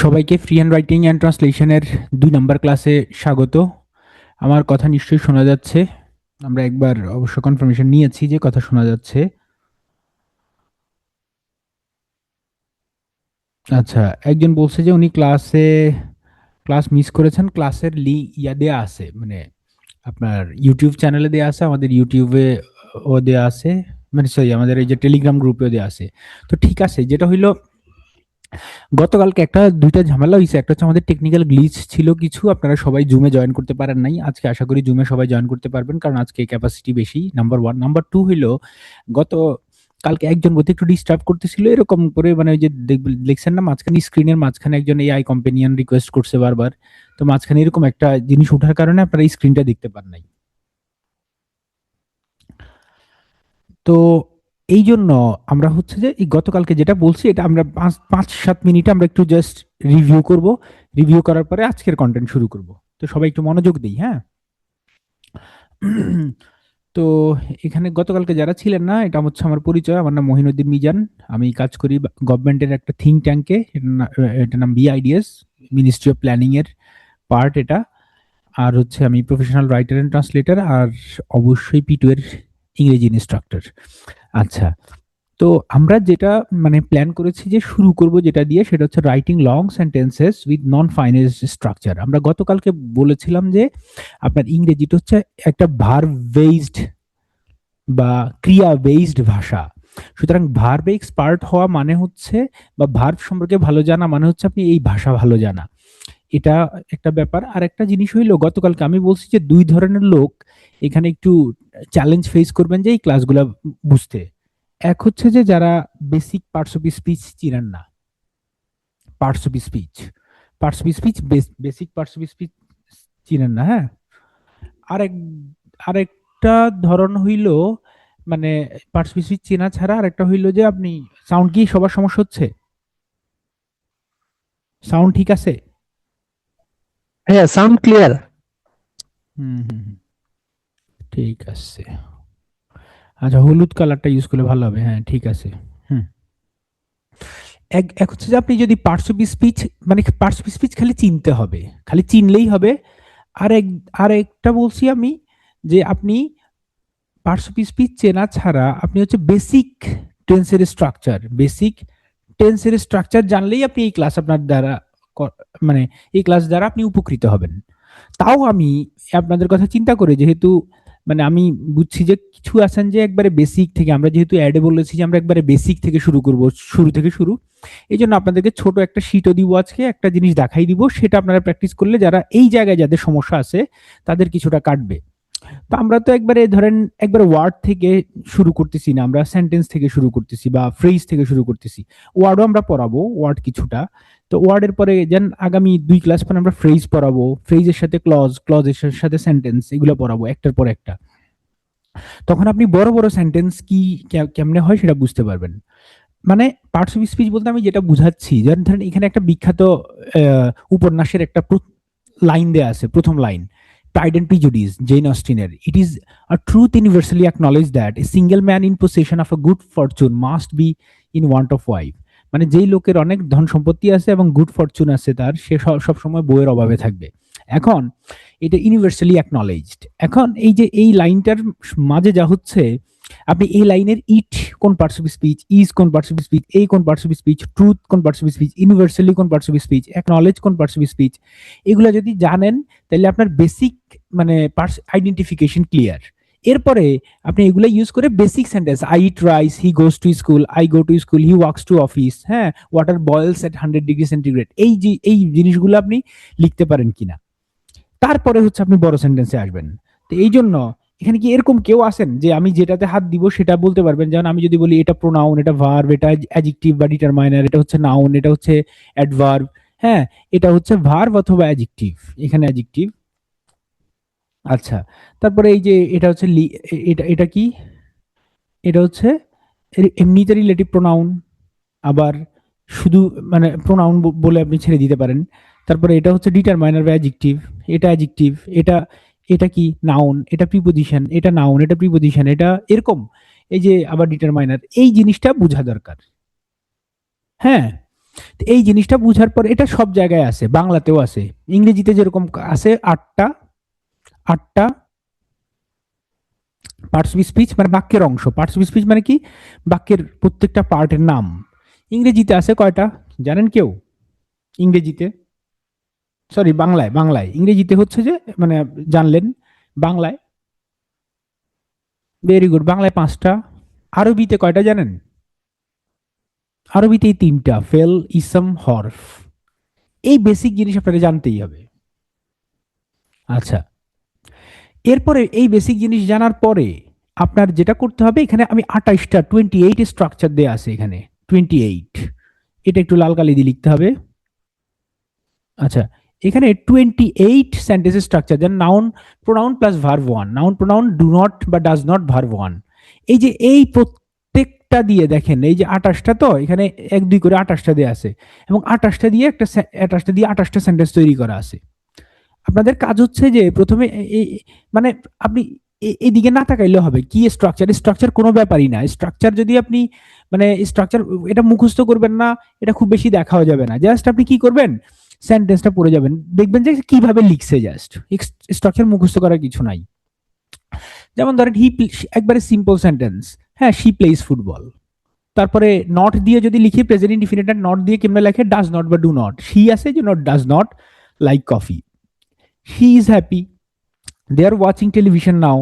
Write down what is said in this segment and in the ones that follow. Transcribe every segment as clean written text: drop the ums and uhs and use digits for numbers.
সবাইকে free hand writing and ট্রান্সলেশনের ২ number ক্লাসে স্বাগত। আমার কথা নিশ্চয়ই শোনা যাচ্ছে? আমরা একবার অবশ্য কনফার্মেশন নিয়েছি যে কথা শোনা যাচ্ছে। আচ্ছা, একজন বলছে যে উনি ক্লাস মিস করেছেন। ক্লাসের দেয়া আছে। মানে আপনার YouTube চ্যানেলে দেয়া আছে, আমাদের YouTube এ দেয়া আছে। মানে সরি, আমাদের এই যে টেলিগ্রাম গ্রুপেও দেয়া আছে। তো ঠিক আছে, যেটা হইলো গতকালকে ২টা ঝামেলা হইছে। একটা হচ্ছে আমাদের টেকনিক্যাল গ্লিচ ছিল কিছু। আপনারা সবাই জুমে জয়েন করতে পারেন নাই। আজকে আশা করি জুমে সবাই জয়েন করতে পারবেন, কারণ আজকে ক্যাপাসিটি বেশি। নাম্বার 1। নাম্বার 2 হইলো কালকে একজন বোধহয় একটু ডিস্টার্ব করতেছিল। এরকম করে মানে ওই যে দেখছেন না মাঝখানে স্ক্রিনের মাঝখানে একজন এআই কম্পেনিয়ন রিকোয়েস্ট করছে বারবার। তো মাঝখানে এরকম একটা জিনিস ওঠার কারণে আপনারা এই স্ক্রিনটা দেখতে পান নাই। তো এইজন্য আমরা হচ্ছে যে এই গতকালকে যেটা বলছি এটা আমরা ৫-৭ মিনিটে আমরা একটু জাস্ট রিভিউ করব। রিভিউ করার পরে আজকের কনটেন্ট শুরু করব। তো সবাই একটু মনোযোগ দেই, হ্যাঁ? তো এখানে গতকালকে যারা ছিলেন না, এটা হচ্ছে আমার পরিচয়। আমার নাম মহিনুদ্দিন মিজান। আমি কাজ করি গভর্নমেন্টের একটা থিঙ্ক ট্যাঙ্কে। এটার নাম বিআইডিএস, মিনিস্ট্রি অফ প্ল্যানিং এর পার্ট এটা। আর হচ্ছে আমি প্রফেশনাল রাইটার এন্ড ট্রান্সলেটর, আর অবশ্যই P2 এর ইংরেজি ইনস্ট্রাক্টর। আচ্ছা, তো আমরা যেটা মানে প্ল্যান করেছি যে শুরু করব যেটা দিয়ে, সেটা হচ্ছে writing long sentences with non final structure. আমরা গতকালকে বলেছিলাম যে আপনার ইংরেজিটা হচ্ছে একটা ভার্ব বেসড বা ক্রিয়া বেসড ভাষা। সুতরাং ভার্ব এক্সপার্ট হওয়া মানে হচ্ছে, বা ভার্ব সম্পর্কে ভালো জানা মানে হচ্ছে আপনি এই ভাষা ভালো জানা। এটা একটা ব্যাপার। আর একটা জিনিস হইলো, গতকালকে আমি বলছি যে ২ ধরনের লোক এখানে একটু চ্যালেঞ্জ ফেস করবেন যে এই ক্লাসগুলা বুঝতে। এক হচ্ছে যে যারা বেসিক পার্টস অফ স্পিচ চিনেন না। Parts of speech, basic parts of speech চিনেন না, হ্যাঁ? আরেক আরেকটা ধরন হইল, মানে পার্টস অফ স্পিচ চেনা ছাড়া আরেকটা হইল যে আপনি সাউন্ড কি সবার সমস্যা হচ্ছে? সাউন্ড ঠিক আছে? হ্যাঁ, সাউন্ড ক্লিয়ার। হুম হুম হুম, ঠিক আছে। আচ্ছা, হলুদ কালারটা ইউজ করলে ভালো হবে। হ্যাঁ, ঠিক আছে। হুম। এক এক হচ্ছে যে আপনি যদি পার্টস অফ স্পিচ, মানে পার্টস অফ স্পিচ খালি চিনতে হবে, খালি চিনলেই হবে। আরেক আরেকটা বলছি আমি, যে আপনি পার্টস অফ স্পিচ চেনা ছাড়া আপনি হচ্ছে বেসিক টেন্সের স্ট্রাকচার জানলেই আপনি এই ক্লাস আপনার দ্বারা মানে এই ক্লাস দ্বারা আপনি উপকৃত হবেন। তাও আমি আপনাদের কথা চিন্তা করে, যেহেতু মানে আমি বুঝছি যে কিছু আছেন যে একবারে বেসিক থেকে, আমরা যেহেতু অ্যাডে বলেছি যে আমরা একবারে বেসিক থেকে শুরু করব, শুরু থেকে শুরু। এই জন্য আপনাদেরকে ছোট একটা শিটও দিব, আজকে একটা জিনিস দেখাই দিব, সেটা আপনারা প্র্যাকটিস করলে যারা এই জায়গায় যাদের সমস্যা আছে তাদের কিছুটা কাটবে। তো আমরা তো একবারে ধরেন একবারে ওয়ার্ড থেকে শুরু করতেছি না, আমরা সেন্টেন্স থেকে শুরু করতেছি বা ফ্রেজ থেকে শুরু করতেছি। ওয়ার্ডও আমরা পড়াবো, ওয়ার্ড কিছুটা। তো ওয়ার্ডের পরে যেন আগামী 2 ক্লাস পরে আমরা ফ্রেজ পড়াবো, ফ্রেজের সাথে ক্লজের সাথে সেন্টেন্স, এগুলো পড়াবো একটার পর একটা। তখন আপনি বড় বড় সেন্টেন্স কি কেমনে হয় সেটা বুঝতে পারবেন। মানে পার্টস অফ স্পিচ বলতে আমি যেটা বুঝাচ্ছি, যেমন ধরেন এখানে একটা বিখ্যাত উপন্যাসের একটা লাইন দেয়া আছে, প্রথম line, pride and prejudice, Jane অস্টিনের। It is a truth universally acknowledge that a single man in possession of a good fortune must be in want of wife. মানে যেই লোকের অনেক ধন সম্পত্তি আছে এবং গুড ফরচুন আছে তার, সে সবসময় বউয়ের অভাবে থাকবে। এখন এটা ইউনিভার্সালি অ্যাকনলেজড। এখন এই যে এই লাইনটার মাঝে যা হচ্ছে, আপনি এই লাইনের ইট কোন পার্টস অফ স্পিচ, ইজ কোন পার্টস অফ স্পিচ, এই কোন পার্টস অফ স্পিচ, ট্রুথ কোন পার্টস অফ স্পিচ, ইউনিভার্সালি কোন পার্টস অফ স্পিচ, অ্যাকনলেজ কোন পার্টস অফ স্পিচ, এগুলো যদি জানেন তাহলে আপনার বেসিক মানে পার্টস আইডেন্টিফিকেশন ক্লিয়ার। এরপরে আপনি এগুলো ইউজ করে basic sentence, I eat rice, he goes to school, I go to school, he works to office, হ্যাঁ, ওয়াটার বয়েলস এট 100 ডিগ্রি সেন্টিগ্রেড, এই যে এই জিনিসগুলো আপনি লিখতে পারেন কিনা। তারপরে হচ্ছে আপনি বড় সেন্টেন্সে আসবেন। তো এই জন্য এখানে কি এরকম কেউ আছেন যে আমি যেটাতে হাত দিব সেটা বলতে পারবেন? যেমন আমি যদি বলি এটা প্রোনাউন, এটা ভার্ব, এটা অ্যাডজেক্টিভ বা ডিটারমাইনার, এটা হচ্ছে নাউন, এটা হচ্ছে অ্যাডভার্ব, হ্যাঁ, এটা হচ্ছে ভার্ব অথবা অ্যাডজেক্টিভ, এখানে অ্যাডজেক্টিভ। আচ্ছা, তারপরে এই যে এটা হচ্ছে এটা এটা কি, এটা হচ্ছে এমনিতে রিলেটিভ প্রোনাউন, আবার শুধু মানে প্রোনাউন বলে আপনি ছেড়ে দিতে পারেন। তারপরে এটা হচ্ছে ডিটারমাইনার বা অ্যাডজেক্টিভ, এটা অ্যাডজেক্টিভ, এটা এটা কি নাউন, এটা প্রিপোজিশন, এটা নাউন, এটা প্রিপোজিশন, এটা এরকম। এই যে আবার ডিটারমাইনার, এই জিনিসটা বোঝা দরকার, হ্যাঁ। তো এই জিনিসটা বুঝার পর এটা সব জায়গায় আছে, বাংলাতেও আছে, ইংরেজিতে যেরকম আছে আটটা আটটা পার্টস অফ স্পিচ মানে বাক্যের অংশ। পার্টস অফ স্পিচ মানে কি, বাক্যের প্রত্যেকটা পার্টের নাম। ইংরেজিতে আছে কয়টা জানেন কেউ? ইংরেজিতে, সরি বাংলায়, বাংলায় ইংরেজিতে হচ্ছে যে মানে জানলেন, বাংলায় ভেরি গুড, বাংলায় 5টা। আরবিতে কয়টা জানেন? আরবিতে 3টা, ফেল, ইসম, হরফ। এই বেসিক জিনিস আপনাকে জানতেই হবে। আচ্ছা, এরপরে এই বেসিক জিনিস জানার পরে আপনার যেটা করতে হবে, এখানে আমি 28টা 28 স্ট্রাকচার দেয়া আছে এখানে, 28, এটা একটু লাল কালি দিয়ে লিখতে হবে। আচ্ছা, এখানে 28 সেন্টেন্সের স্ট্রাকচার, যেন noun pronoun plus verb one, noun pronoun do not বা ডাজ নট, ভার্ব ওয়ান। এই যে এই প্রত্যেকটা দিয়ে দেখেন, এই যে 28টা, তো এখানে 1 2 করে 28টা দেয়া আছে, এবং 28টা দিয়ে 28টা সেন্টেন্স তৈরি করা আছে। আপনাদের কাজ হচ্ছে যে প্রথমে মানে আপনি এইদিকে না তাকাইলে হবে, কি স্ট্রাকচার, স্ট্রাকচার কোনো ব্যাপারই না। স্ট্রাকচার যদি আপনি মানে স্ট্রাকচার এটা মুখস্থ করবেন না, এটা খুব বেশি দেখাও যাবে না। জাস্ট আপনি কি করবেন, সেন্টেন্সটা পড়ে যাবেন, দেখবেন যে কিভাবে লিখছে। জাস্ট স্ট্রাকচার মুখস্থ করার কিছু নাই। যেমন ধরেন একবারে সিম্পল সেন্টেন্স, হ্যাঁ, শি প্লেইজ ফুটবল। তারপরে নট দিয়ে যদি লিখি, প্রেজেন্ট ইনডিফিনিট নট দিয়ে কেমনে লেখে, ডাজ নট বা ডু নট। শি আছে যে not, does not like coffee. He is happy, they are watching television now.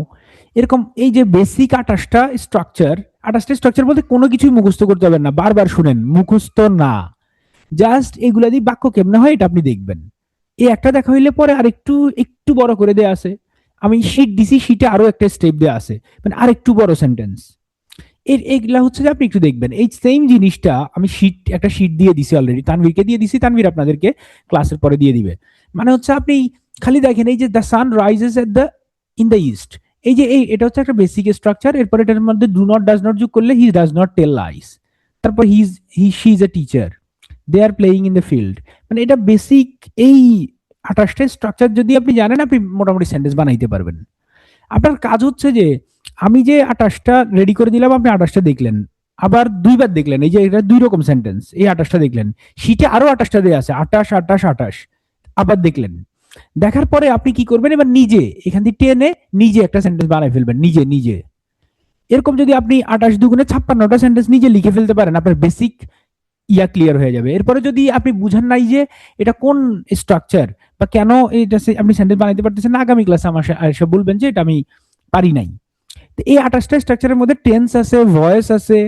এরকম এই যে বেসিক 28টা স্ট্রাকচার, 28টা স্ট্রাকচার বলতে কোনো কিছুই মুখস্থ করতে হবে না, বারবার শুনেন, মুখস্থ না, জাস্ট এগুলা দিয়ে বাক্য কেমনে হয় এটা আপনি দেখবেন। এই একটা দেখা হইলে পরে আর একটু একটু বড় করে দেয়া আছে, আমি শীট দিছি, শীটে আরো একটা স্টেপ দেওয়া আছে, মানে আর একটু বড় সেন্টেন্স। এইগুলা হচ্ছে যে আপনি একটু দেখবেন। এই সেম জিনিসটা আমি একটা শীট দিয়ে দিছি অলরেডি, তানভীরকে দিয়ে দিছি, তানভীর আপনাদেরকে ক্লাসের পরে দিয়ে দিবে। মানে হচ্ছে আপনি খালি দেখেন, এই যে the sun rises at the in the east, এই যে এটা হচ্ছে একটা বেসিক স্ট্রাকচার। এরপর এটার মধ্যে ডু নট ডাজ নট যোগ করলে he does not tell lies. তারপর she is a teacher, they are playing in the field. মানে এটা বেসিক। এই 28টা স্ট্রাকচার যদি আপনি জানেন, আপনি মোটামুটি সেন্টেন্স বানাইতে পারবেন। আপনার কাজ হচ্ছে যে আমি যে 28টা রেডি করে দিলাম, আপনি 28টা দেখলেন, আবার 2বার দেখলেন, এই যে এটা 2 রকম সেন্টেন্স, এই 28টা দেখলেন, শীটে আরো 28টা দেওয়া আছে, 28 28 28, আবার দেখলেন। দেখার পরে আপনি কি করবেন, এবার নিজে এখান থেকে টেনে নিজে একটা সেন্টেন্স বানাই ফেলবেন, নিজে নিজে। এরকম যদি আপনি 28 দুগুণে 56টা সেন্টেন্স নিজে লিখে ফেলতে পারেন, আপনার বেসিক ক্লিয়ার হয়ে যাবে। এরপরে যদি আপনি বুঝেন নাই যে এটা কোন স্ট্রাকচার বা কেন এটা আপনি সেন্টেন্স বানাইতে পারতেছেন না, আগামী ক্লাসে আমার এসে বলবেন যে এটা আমি পারি নাই। তো এই 28টা স্ট্রাকচারের মধ্যে টেন্স আছে, ভয়েস আছে,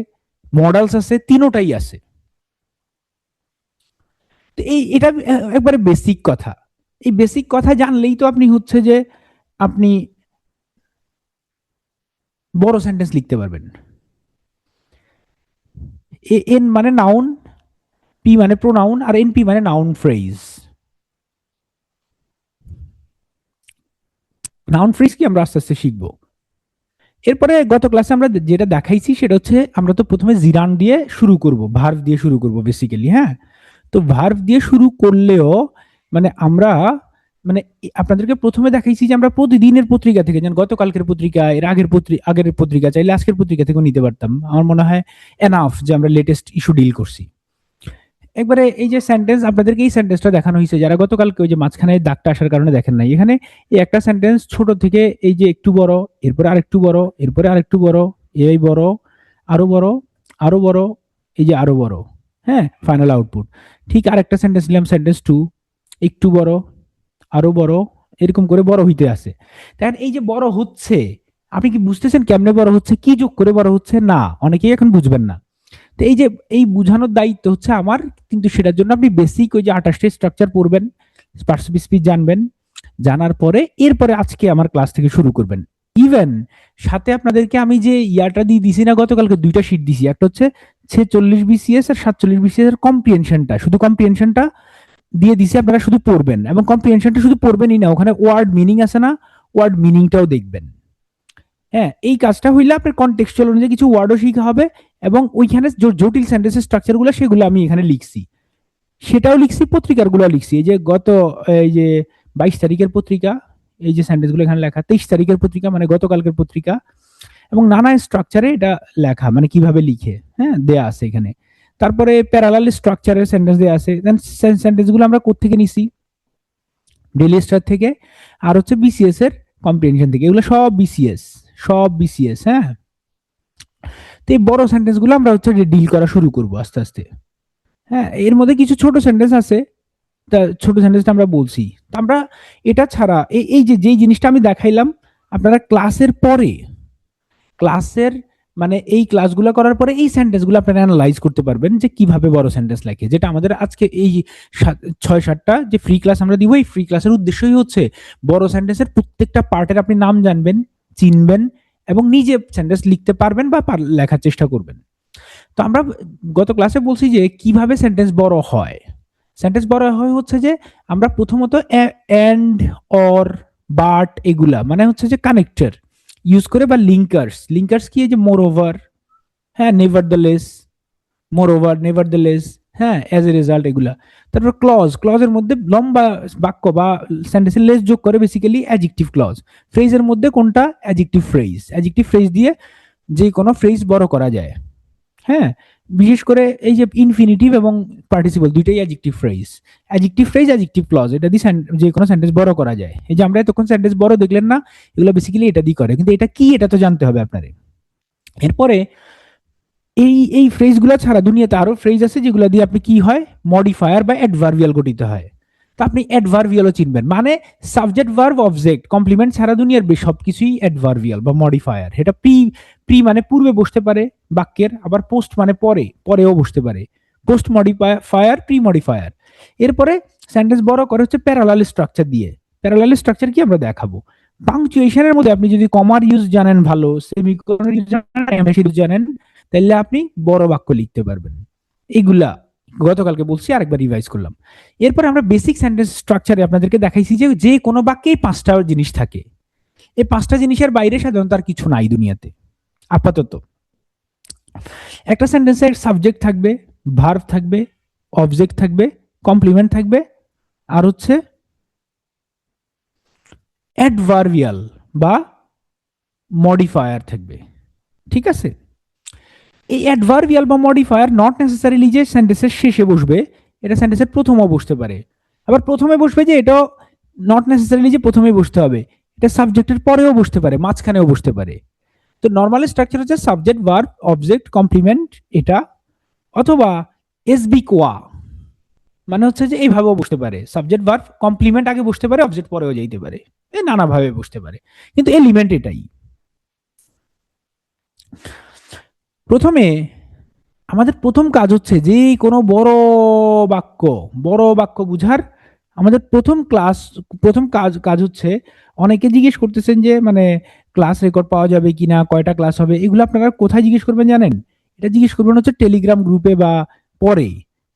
মডেলস আছে, তিনোটাই আছে। তো এটা একবারে বেসিক কথা। এই বেসিক কথা জানলেই তো আপনি হচ্ছে যে আপনি বড় সেন্টেন্স লিখতে পারবেন। এন মানে নাউন, পি মানে প্রোনাউন, আর এনপি মানে নাউন ফ্রেজ। নাউন ফ্রেজ কি আমরা আস্তে আস্তে শিখবো। এরপরে গত ক্লাসে আমরা যেটা দেখাইছি সেটা হচ্ছে, আমরা তো প্রথমে জিরান দিয়ে শুরু করব, ভার্ব দিয়ে শুরু করব বেসিক্যালি। হ্যাঁ, তো ভার্ব দিয়ে শুরু করলেও মানে আমরা মানে আপনাদেরকে প্রথমে দেখাইছি যে আমরা প্রতিদিনের পত্রিকা থেকে, যেন গতকালকের পত্রিকা, এর আগের পত্রিকা, চাইলে আজকের পত্রিকা থেকেও নিতে পারতাম। আমার মনে হয় এনাফ যে আমরা লেটেস্ট ইস্যু ডিল করছি। একবারে এই যে সেন্টেন্স, আপনাদেরকে এই সেন্টেন্সটা দেখানো হয়েছে, যারা গতকালকে ওই যে মাঝখানে দাগটা আসার কারণে দেখেন নাই। এখানে এই একটা সেন্টেন্স ছোট থেকে এই যে একটু বড়, এরপরে আরেকটু বড়, এরপরে আরেকটু বড়, এই বড়, আরো বড়, আরো বড়, এই যে আরো বড়, হ্যাঁ, ফাইনাল আউটপুট। ঠিক আরেকটা সেন্টেন্স নিলাম, সেন্টেন্স 2, একটু বড়, আরো বড়, এরকম করে বড় হইতে আছে। তাই এই যে বড় হচ্ছে, আপনি কি বুঝতেছেন কেমনে বড় হচ্ছে, কি যোগ করে বড় হচ্ছে? না, অনেকেই এখন বুঝবেন না। তো এই যে এই বুঝানোর দায়িত্ব হচ্ছে আমার, কিন্তু সেটার জন্য আপনি বেসিক ওই যে 28টা স্ট্রাকচার পড়বেন, পার্টস অফ স্পিচ জানবেন, জানার পরে এরপরে আজকে আমার ক্লাস থেকে শুরু করবেন। ইভেন সাথে আপনাদেরকে আমি যে ইয়াটা দিয়ে দিছি না, গতকালকে 2টা শীট দিছি, একটা হচ্ছে 46 বিসিএস আর 47 বিসিএস এর কম্প্রিহেনশনটা, শুধু কম্প্রিহেনশনটা দিয়ে দিছি, আপনারা শুধু পড়বেন, এবং কম্প্রিহেনশনটা শুধু পড়বেনই না, ওখানে ওয়ার্ড মিনিং আছে না, ওয়ার্ড মিনিংটাও দেখবেন। হ্যাঁ, এই কাজটা হইলে আপনার কনটেক্সচুয়াল অনুযায়ী কিছু ওয়ার্ডও শিখা হবে, এবং ওইখানে জটিল সেন্টেন্সের স্ট্রাকচারগুলো সেগুলো আমি এখানে লিখছি, সেটাও লিখছি, পত্রিকার গুলো লিখছি। এই যে গত এই যে 22 তারিখের পত্রিকা, এই যে সেন্টেন্সগুলো এখানে লেখা, 23 তারিখের পত্রিকা মানে গতকালকের পত্রিকা, এবং নানা স্ট্রাকচারে এটা লেখা, মানে কিভাবে লিখে, হ্যাঁ, দেয়া আছে এখানে। তারপরে প্যারালাল স্ট্রাকচারের সেন্টেন্স দেওয়া আছে। দেন সেন্টেন্সগুলো আমরা কোত্থেকে নিছি? ডেইলি স্টার থেকে, আর হচ্ছে বিসিএস এর কম্প্রিহেনশন থেকে। এগুলো সব বিসিএস। হ্যাঁ, তো এই বড় সেন্টেন্সগুলো আমরা হচ্ছে ডিল করা শুরু করব আস্তে আস্তে। হ্যাঁ, এর মধ্যে কিছু ছোট সেন্টেন্স আছে, তা ছোট সেন্টেন্সটা আমরা বলছি। তো আমরা এটা ছাড়া এই যে যেই জিনিসটা আমি দেখাইলাম, আপনারা ক্লাসের পরে, ক্লাসের মানে এই ক্লাসগুলো করার পরে এই সেন্টেন্সগুলো আপনারা অ্যানালাইজ করতে পারবেন যে কিভাবে বড় সেন্টেন্স লেখে। যেটা আমাদের আজকে এই 6-7টা যে ফ্রি ক্লাস আমরা দিব, এই ফ্রি ক্লাসের উদ্দেশ্যই হচ্ছে বড় সেন্টেন্সের প্রত্যেকটা পার্টের আপনি নাম জানবেন, চিনবেন এবং নিজে সেন্টেন্স লিখতে পারবেন বা লেখার চেষ্টা করবেন। তো আমরা গত ক্লাসে বলছি যে কিভাবে সেন্টেন্স বড় হয়। সেন্টেন্স বড় হয় হচ্ছে যে আমরা প্রথমত এন্ড, অর, বাট এগুলা মানে হচ্ছে যে কানেক্টর ইউজ করে, বা লিঙ্কার্স কি, এই যে মোর ওভার, হ্যাঁ, নেভারদ্যালেস, মোর ওভার, নেভারদ্যালেস, হ্যাঁ, অ্যাজ এ রেজাল্ট, এগুলা। তারপর ক্লজের মধ্যে লম্বা বাক্য বা সেন্টেন্সের লেস যোগ করে, বেসিক্যালি অ্যাডজেক্টিভ ক্লজ। ফ্রেজের মধ্যে কোনটা? অ্যাডজেক্টিভ ফ্রেজ দিয়ে যে কোনো ফ্রেজ বড় করা যায়। হ্যাঁ, বিশেষ করে এই যে ইনফিনিটিভ এবং পার্টিসিপল দুইটাই অ্যাডজেক্টিভ ফ্রেজ, অ্যাডজেক্টিভ ক্লজ, এটা দিয়ে যে কোনো সেন্টেন্স বড় করা যায়। এই যে আমরা তখন সেন্টেন্স বড় দেখলেন না, এগুলো বেসিক্যালি এটা দিয়ে করে। কিন্তু এটা কি, এটা তো জানতে হবে আপনারে। এরপরে এই ফ্রেজগুলো ছাড়া দুনিয়াতে আরো ফ্রেজ আছে যেগুলো দিয়ে আপনি কি হয়, মডিফায়ার বা অ্যাডভার্বিয়াল গঠিত হয়। তো আপনি অ্যাডভার্বিয়ালও চিনবেন, মানে সাবজেক্ট ভার্ব অবজেক্ট কমপ্লিমেন্ট ছাড়া দুনিয়ার সবকিছুই অ্যাডভার্বিয়াল বা মডিফায়ার। এটা প্রি মানে পূর্বে বসতে পারে বাক্যের, আবার পোস্ট মানে পরেও বসতে পারে। Post modifier, pre modifier. এরপরে সেন্টেন্স বড় করে হচ্ছে প্যারালাল স্ট্রাকচার দিয়ে। প্যারালাল স্ট্রাকচার কি আমরা দেখাবো। পাংচুয়েশনের মধ্যে আপনি যদি কমার ইউজ জানেন ভালো, সেমিকোলন ইউজ জানেন, তাহলে আপনি বড় বাক্য লিখতে পারবেন। এগুলা গতকালকে বলছি, আরেকবার রিভাইজ করলাম। এরপর আমরা বেসিক সেন্টেন্স স্ট্রাকচারে আপনাদেরকে দেখাইছি যে কোনো বাক্যেই 5টা জিনিস থাকে। এই 5টা জিনিসের বাইরে সাধারণত আর কিছু নাই দুনিয়াতে আপাতত। একটা সেন্টেন্সের সাবজেক্ট থাকবে, ভার্ব থাকবে, অবজেক্ট থাকবে, কমপ্লিমেন্ট থাকবে, আর হচ্ছে অ্যাডভার্বিয়াল বা মডিফায়ার থাকবে। ঠিক আছে? এই অ্যাডভার্বিয়াল বা মডিফায়ার নট নেসেসারিলি যে সেন্টেন্সের শেষে বসবে, এটা সেন্টেন্সের প্রথমেও বসতে পারে। আবার প্রথমে বসবে যে এটাও নট নেসেসারিলি যে প্রথমেই বসতে হবে, এটা সাবজেক্টের পরেও বসতে পারে, মাঝখানেও বসতে পারে। তো নর্মাল স্ট্রাকচার হচ্ছে সাবজেক্ট, ভার্ব, অবজেক্ট, কমপ্লিমেন্ট, এটা। অথবা এসবি কোয়া মানে হচ্ছে যে এইভাবেও বসতে পারে, সাবজেক্ট ভার্ব কমপ্লিমেন্ট আগে বসতে পারে, অবজেক্ট পরেও যাইতে পারে, এই নানাভাবে বসতে পারে, কিন্তু এলিমেন্ট এটাই। প্রথমে আমাদের প্রথম কাজ হচ্ছে যে কোনো বড় বাক্য বুঝার আমাদের প্রথম কাজ হচ্ছে, অনেকে জিজ্ঞেস করতেছেন যে মানে ক্লাস রেকর্ড পাওয়া যাবে কিনা, কয়টা ক্লাস হবে, এগুলো আপনারা কোথায় জিজ্ঞেস করবেন জানেন? এটা জিজ্ঞেস করবেন হচ্ছে টেলিগ্রাম গ্রুপে বা পরে।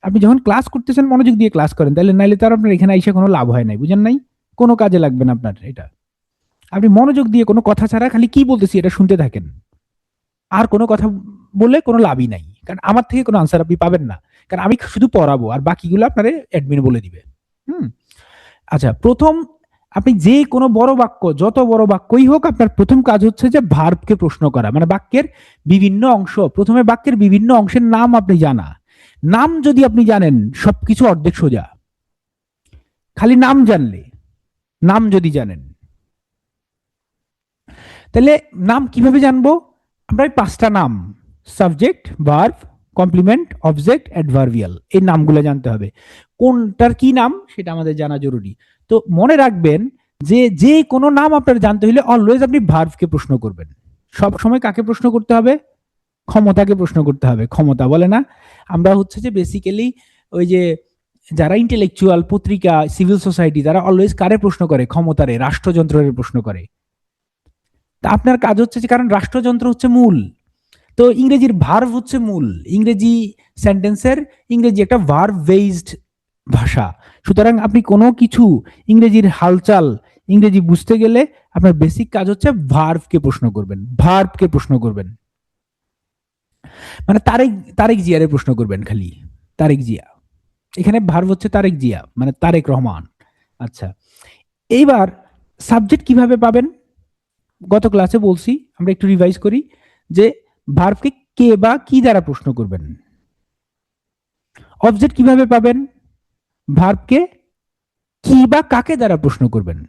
আপনি যখন ক্লাস করতেছেন মনোযোগ দিয়ে ক্লাস করেন, তাহলে নাইলে তো আর আপনার এখানে এসে কোনো লাভ হয় নাই, বুঝেন নাই? কোনো কাজে লাগবে না আপনার এটা। আপনি মনোযোগ দিয়ে কোনো কথা ছাড়া খালি কি বলতেছি এটা শুনতে থাকেন, আর কোনো কথা বললে কোনো লাভই নাই, কারণ আমার থেকে কোনো আনসার আপনি পাবেন না, কারণ আমি শুধু পড়াবো আর বাকিগুলো আপনার অ্যাডমিন বলে দিবে। আচ্ছা, প্রথম আপনি যে কোনো বড় বাক্য, যত বড় বাক্যই হোক, আপনার প্রথম কাজ হচ্ছে যে ভার্বকে প্রশ্ন করা, মানে বাক্যের বিভিন্ন অংশ, প্রথমে বাক্যের বিভিন্ন অংশের নাম আপনি জানা। নাম যদি আপনি জানেন, সবকিছু অর্ধেক সোজা। খালি নাম জানলে, নাম যদি জানেন, তাহলে নাম কিভাবে জানবো? আমরা 5টা নাম, subject, verb, complement, object, adverbial, এই নামগুলো জানতে হবে। কোনটার কি নাম সেটা আমাদের জানা জরুরি। তো মনে রাখবেন যে কোনো নাম আপনার জানতে হলে অলওয়েজ আপনি ভার্বকে প্রশ্ন করবেন। সব সময় কাকে প্রশ্ন করতে হবে? ক্ষমতাকে প্রশ্ন করতে হবে। ক্ষমতা বলে না, আমরা হচ্ছে যে বেসিক্যালি ওই যে যারা ইন্টেলেকচুয়াল, পত্রিকা, সিভিল সোসাইটি, তারা অলওয়েজ কারে প্রশ্ন করে? ক্ষমতারে, রাষ্ট্রযন্ত্রের প্রশ্ন করে। তা আপনার কাজ হচ্ছে যে, কারণ রাষ্ট্রযন্ত্র হচ্ছে মূল, তো ইংরেজির ভার্ব হচ্ছে মূল। ইংরেজি সেন্টেন্সের, ইংরেজি একটা ভার্ব বেসড ভাষা। সুতরাং আপনি কোনো কিছু ইংরেজির হালচাল, ইংরেজি বুঝতে গেলে আপনার বেসিক কাজ হচ্ছে ভার্বকে প্রশ্ন করবেন। মানে তারেক জিয়ারে প্রশ্ন করবেন, খালি তারেক জিয়া। এখানে ভার্ব হচ্ছে তারেক জিয়া, মানে তারেক রহমান। আচ্ছা, এইবার সাবজেক্ট কিভাবে পাবেন? গত ক্লাসে বলছি, আমরা একটু রিভাইজ করি যে ভার্বকে কে বা কি দ্বারা প্রশ্ন করবেন। অবজেক্ট কিভাবে পাবেন? ভার্বকে কি বা কাকে দ্বারা প্রশ্ন করবেন।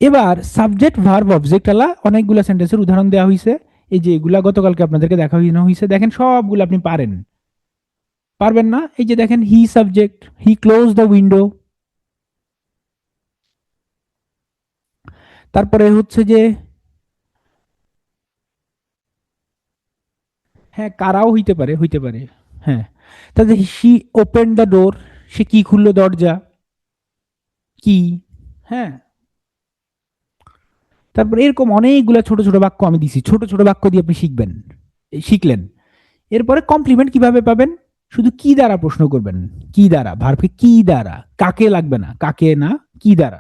এবার সাবজেক্ট ভার্ব অবজেক্ট আলা অনেকগুলো সেন্টেন্সের উদাহরণ দেওয়া হয়েছে। এই যে এগুলা গতকালকে আপনাদেরকে দেখানো হয়েছে, দেখেন সবগুলো আপনি পারেন। পারবেন না? এই যে দেখেন, he subject, he close the window. তারপরে হচ্ছে যে, হ্যাঁ কারাও হইতে পারে, হইতে পারে। হ্যাঁ, তাহলে শি ওপেন দ্য ডোর, সে কি খুললো দরজা, কি। হ্যাঁ, তারপর এরকম অনেকগুলো ছোট ছোট বাক্য আমি দিছি, ছোট ছোট বাক্য দিয়ে আপনি শিখবেন, শিখলেন। এরপরে কমপ্লিমেন্ট কিভাবে পাবেন? শুধু কি দ্বারা প্রশ্ন করবেন, কি দ্বারা, ভার্বকে কি দ্বারা, কাকে লাগবে না, কাকে না, কি দ্বারা।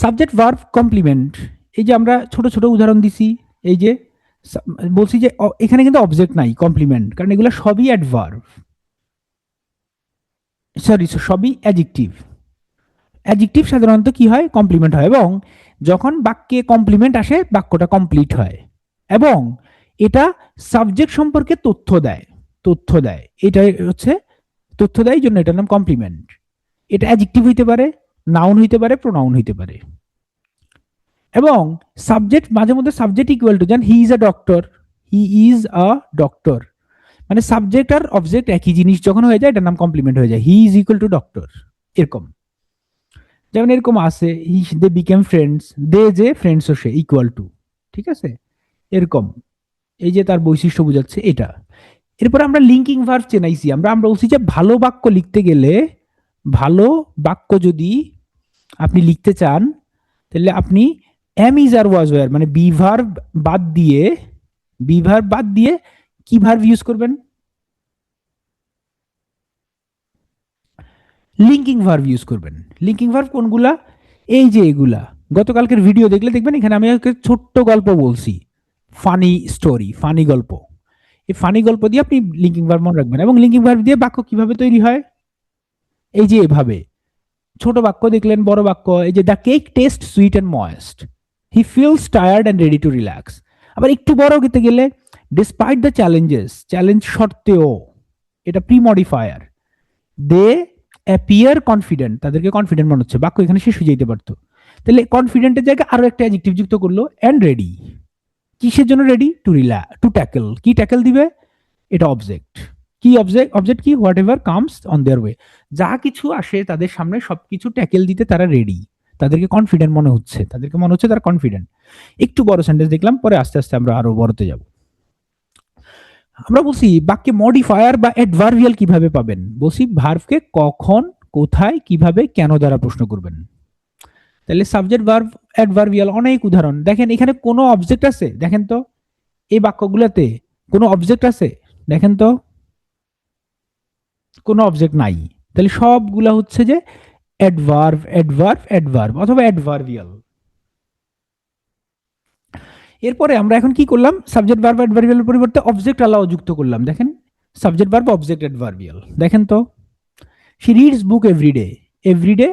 সাবজেক্ট ভার্ব কমপ্লিমেন্ট, এই যে আমরা ছোট ছোট উদাহরণ দিছি। এই যে বলছি যে এখানে কিন্তু অবজেক্ট নাই, কমপ্লিমেন্ট, কারণ এগুলো সবই অ্যাডভার্ব, সরি সবই অ্যাডজেক্টিভ। অ্যাডজেক্টিভ সাধারণত কি হয়, কমপ্লিমেন্ট হয়, এবং যখন বাক্যে কমপ্লিমেন্ট আসে বাক্যটা কমপ্লিট হয়, এবং এটা সাবজেক্ট সম্পর্কে তথ্য দেয়, তথ্য দেয়, এটাই হচ্ছে তথ্য দেয়, জন্য এটার নাম কমপ্লিমেন্ট। এটা অ্যাডজেক্টিভ হইতে পারে, নাউন হইতে পারে, প্রোনাউন হইতে পারে। এবং সাবজেক্ট মাঝে মধ্যে সাবজেক্ট ইকুয়াল টু, যেন he is a doctor, he is a doctor, মানে সাবজেক্ট আর অবজেক্ট একই জিনিস যখন হয়ে যায় এটার নাম কমপ্লিমেন্ট হয়ে যায়, he is equal to doctor, এরকম। যেমন এরকম আছে, দে বিকেম ফ্রেন্ডস, দে যে ফ্রেন্ডস ও সে ইকুয়াল টু, ঠিক আছে, এরকম। এই যে তার বৈশিষ্ট্য বোঝাচ্ছে এটা। এরপর আমরা লিঙ্কিং ভার্ব চেনাইছি, আমরা আমরা বলছি যে ভালো বাক্য লিখতে গেলে, ভালো বাক্য যদি আপনি লিখতে চান, তাহলে আপনি am is are was were মানে বি ভার্ব বাদ দিয়ে, বি ভার্ব বাদ দিয়ে কি ভার্ব ইউজ করবেন? লিঙ্কিং ভার্ব ইউজ করবেন। লিঙ্কিং ভার্ব কোনগুলা? এই যে এগুলা, গতকালকের ভিডিও দেখলে দেখবেন, এখানে আমি একটা ছোট্ট গল্প বলছি, ফানি স্টোরি, ফানি গল্প। এই ফানি গল্প দিয়ে আপনি লিঙ্কিং ভার্ব মনে রাখবেন, এবং লিঙ্কিং ভার্ব দিয়ে বাক্য কিভাবে তৈরি হয়, এই যে এভাবে। ছোট বাক্য দেখলেন, বড় বাক্য, এই যে the cake taste sweet and moist, he feels tired and ready to relax. আবার একটু বড় খেতে গেলে, ডিসপাইট দ্য চ্যালেঞ্জেস, চ্যালেঞ্জ সত্ত্বেও, এটা pre modifier, they appear confident, তাদেরকে কনফিডেন্ট মনে হচ্ছে, বাক্য এখানে শেষ হয়ে যেতে পারতো। তাহলে কনফিডেন্টের জায়গায় আরো একটা অ্যাডজেক্টিভ যুক্ত করলো, অ্যান্ড রেডি, কিসের জন্য রেডি? টু ট্যাকল, কি ট্যাকল দিবে? এটা অবজেক্ট। কি অবজেক্ট? অবজেক্ট কি? What ever comes on their way, যা কিছু আসে তাদের সামনে সবকিছু ট্যাকেল দিতে তারা রেডি, তাদেরকে কনফিডেন্ট মনে হচ্ছে, তাদেরকে মনে হচ্ছে তারা কনফিডেন্ট। একটু বড় সেন্টেন্স দেখলাম, পরে আস্তে আস্তে আমরা আরো বড়তে যাব। আমরা বলছি বাক্যে মডিফায়ার বা অ্যাডভার্বিয়াল কিভাবে পাবেন, বলছি ভার্বকে কখন, কোথায়, কিভাবে, কেন দ্বারা প্রশ্ন করবেন। তাহলে সাবজেক্ট ভার্ব অ্যাডভার্বিয়াল অনেক উদাহরণ দেখেন, এখানে কোনো অবজেক্ট আছে দেখেন তো, এই বাক্যগুলোতে কোনো অবজেক্ট আছে দেখেন তো, কোনো অবজেক্ট নাই। তাহলে সবগুলা হচ্ছে যে অ্যাডভার্ব, অ্যাডভার্ব, অ্যাডভার্ব অথবা অ্যাডভার্বিয়াল। এরপরে আমরা এখন কি করলাম, সাবজেক্ট ভার্ব অ্যাডভার্বিয়ালের পরিবর্তে অবজেক্ট আলাও যুক্ত করলাম। দেখেন, সাবজেক্ট ভার্ব অবজেক্ট অ্যাডভার্বিয়াল, দেখেন তো, she reads book everyday, everyday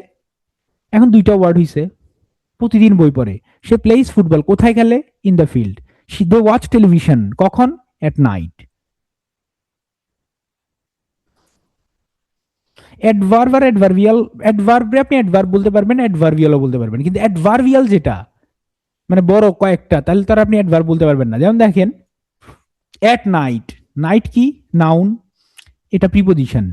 এখন দুইটা ওয়ার্ড হইছে, প্রতিদিন বই পড়ে। সে প্লেইস ফুটবল, কোথায় খেলে? In the field. They watch television, কখন? At night. অ্যাডভার্ব আর অ্যাডভার্বিয়াল, অ্যাডভার্বে আপনি অ্যাডভার্ব বলতে পারবেন, অ্যাডভার্বিয়ালও বলতে পারবেন, কিন্তু অ্যাডভার্বিয়াল যেটা মানে বড় কয়েকটা, তাহলে তার আপনি অ্যাডভার্ব বলতে পারবেন না। যেমন দেখেন, এট নাইট, নাইট কি? নাউন, এটা প্রিপোজিশন,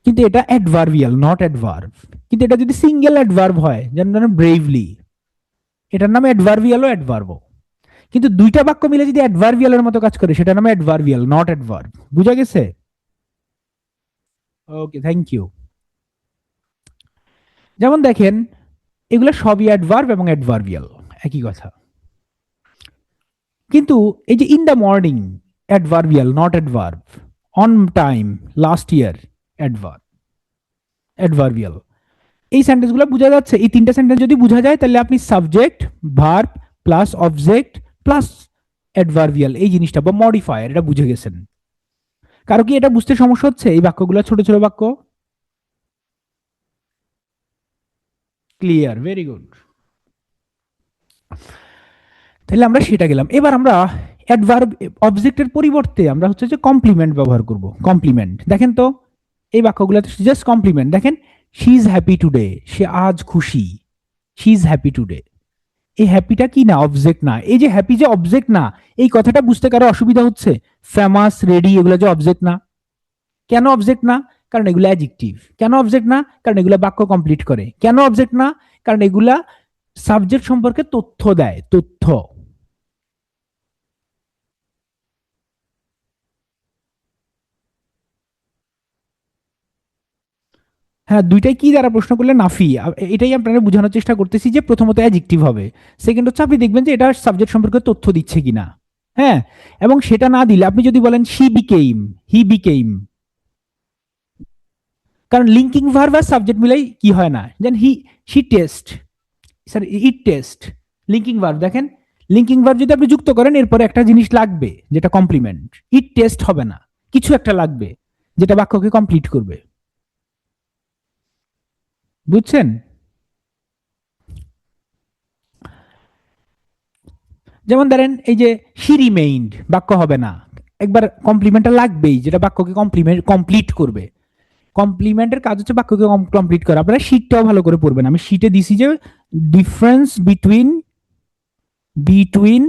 কিন্তু এটা অ্যাডভার্বিয়াল নট অ্যাডভার্ব। কিন্তু এটা যদি সিঙ্গেল অ্যাডভার্ব হয়, যেমন ধরেন ব্রেভলি, এটার নামে অ্যাডভার্বিয়ালও অ্যাডভার্বও। কিন্তু দুইটা বাক্য মিলে যদি অ্যাডভার্বিয়ালের মতো কাজ করে, সেটা নামে অ্যাডভার্বিয়াল নট অ্যাডভার্ব। বুঝা গেছে? ওকে, থ্যাংক ইউ। যেমন দেখেন, এগুলো সবই অ্যাডভার্ব এবং অ্যাডভার্বিয়াল, একই কথা। কিন্তু এই যে in the morning, adverbial not adverb. On time, last year, adverb, adverbial. এই সেন্টেন্সগুলো বোঝা যাচ্ছে? এই তিনটা সেন্টেন্স যদি বোঝা যায়, তাহলে আপনি subject verb plus object plus adverbial, এই জিনিসটা বা মডিফায়ার, এটা বুঝে গেছেন। কারো কি এটা বুঝতে সমস্যা হচ্ছে? এই বাক্যগুলো ছোট ছোট বাক্য, ক্লিয়ার, ভেরি গুড। তাহলে আমরা সেটা গেলাম। এবার আমরা অ্যাডভার্ব অবজেক্টের পরিবর্তে আমরা হচ্ছে যে কমপ্লিমেন্ট ব্যবহার করব। কমপ্লিমেন্ট দেখেন তো, এই বাক্যগুলোতে জাস্ট কমপ্লিমেন্ট দেখেন, শি ইজ হ্যাপি টুডে, সে আজ খুশি, শি ইজ হ্যাপি টুডে। এই হ্যাপিটা কি না, অবজেক্ট না। এই যে হ্যাপি যে অবজেক্ট না, এই কথাটা বুঝতে কারো অসুবিধা হচ্ছে? ফেমাস, রেডি, এগুলো যে অবজেক্ট না। কেন অবজেক্ট না? কারণ এগুলো অ্যাডজেক্টিভ। কেন অবজেক্ট না? কারণ এগুলো বাক্য কমপ্লিট করে। কেন অবজেক্ট না? কারণ এগুলা সাবজেক্ট সম্পর্কে তথ্য দেয়, তথ্য। হ্যাঁ, দুইটাই কি দ্বারা প্রশ্ন করলে নাফি, এটাই আপনারা বোঝানোর চেষ্টা করতেছি যে প্রথমত অ্যাডজেক্টিভ হবে, সেকেন্ড হচ্ছে আপনি দেখবেন যে এটা সাবজেক্ট সম্পর্কে তথ্য দিচ্ছে কিনা। হ্যাঁ, এবং সেটা না দিলে আপনি যদি বলেন শি বিকেইম, হি বিকেইম, কারণ লিঙ্কিং ভার্ব আর সাবজেক্ট মিলাই কি হয় না, যেন he, she taste, sir it taste, linking verb দেখেন, লিঙ্কিং ভার্ব যদি আপনি যুক্ত করেন এরপরে একটা জিনিস লাগবে যেটা কমপ্লিমেন্ট, ইট টেস্ট হবে না, কিছু একটা লাগবে যেটা বাক্যকে কমপ্লিট করবে। বুঝছেন? যেমন ধরেন এই যে শি রিমেইন্ড, বাক্য হবে না, একবার কমপ্লিমেন্টটা লাগবেই যেটা বাক্যকে কমপ্লিমেন্ট কমপ্লিট করবে। কমপ্লিমেন্টের কাজ হচ্ছে বাক্যকে কমপ্লিট করা। আপনারা শীটটাও ভালো করে পড়বেন, আমি শীটে দিছি যে ডিফারেন্স বিটুইন, বিটুইন,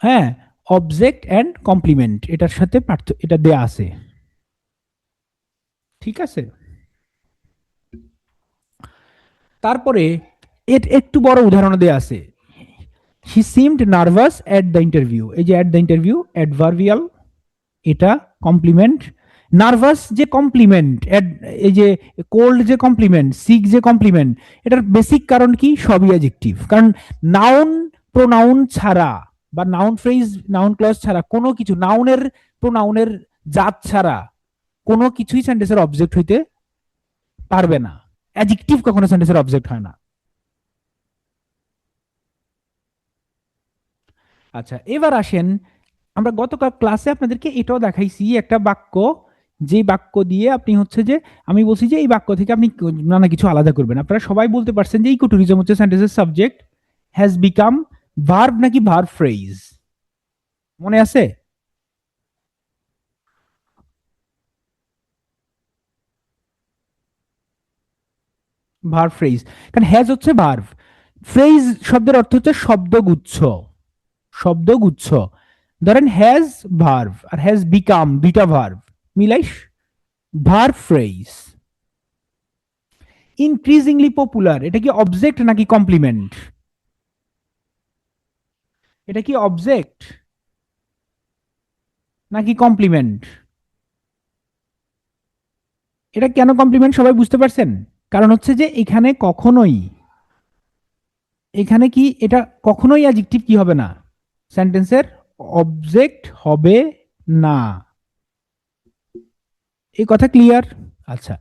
হ্যাঁ, অবজেক্ট এন্ড কমপ্লিমেন্ট, এটার সাথে এটা দেয়া আছে, ঠিক আছে? তারপরে এর একটু বড় উদাহরণ দেয়া আছে, he seemed nervous at the interview. এই যে এট দ্য ইন্টারভিউ অ্যাডভার্বিয়াল, এটা কমপ্লিমেন্ট। নার্ভাস যে কমপ্লিমেন্ট, এই যে কোল্ড যে কমপ্লিমেন্ট, সিক যে কমপ্লিমেন্ট, এটার বেসিক কারণ কি? সবই অ্যাডজেক্টিভ। কারণ নাউন প্রোনাউন ছাড়া বা নাউন ফ্রেজ নাউন ক্লজ ছাড়া কোনো কিছু, নাউনের প্রোনাউনের জাত ছাড়া কোনো কিছুই সেন্টেন্সের অবজেক্ট হইতে পারবে না। অ্যাডজেক্টিভ কখনো সেন্টেন্সের অবজেক্ট হয় না। আচ্ছা, এবার আসেন, আমরা গতকাল ক্লাসে আপনাদেরকে এটাও দেখাইছি একটা বাক্য, যে বাক্য দিয়ে আপনি হচ্ছে যে, আমি বলছি যে এই বাক্য থেকে আপনি নানা কিছু আলাদা করবেন। আপনারা সবাই বলতে পারছেন যে ইকোটুরিজম হচ্ছে সেন্টেন্সের সাবজেক্ট, হ্যাজ বিকাম ভার্ব নাকি ভার্ব ফ্রেজ, মনে আছে? ভার্ব ফ্রেজ, কারণ হ্যাজ হচ্ছে ভার্ব, ফ্রেজ শব্দের অর্থ হচ্ছে শব্দগুচ্ছ, শব্দগুচ্ছ। ধরেন হ্যাজ ভার্ব আর হ্যাজ বিকাম, দুইটা ভার্ব মিলাই ভার্ব ফ্রেজ। ইনক্রিজিংলি পপুলার, এটা কি অবজেক্ট নাকি কমপ্লিমেন্ট? এটা কি অবজেক্ট নাকি কমপ্লিমেন্ট? এটা কেন কমপ্লিমেন্ট সবাই বুঝতে পারছেন? কারণ হচ্ছে যে এখানে কখনোই, এখানে কি এটা কখনোই অ্যাডজেক্টিভ কি হবে না, সেন্টেন্সের অবজেক্ট হবে না। এই কথা ক্লিয়ার? আচ্ছা,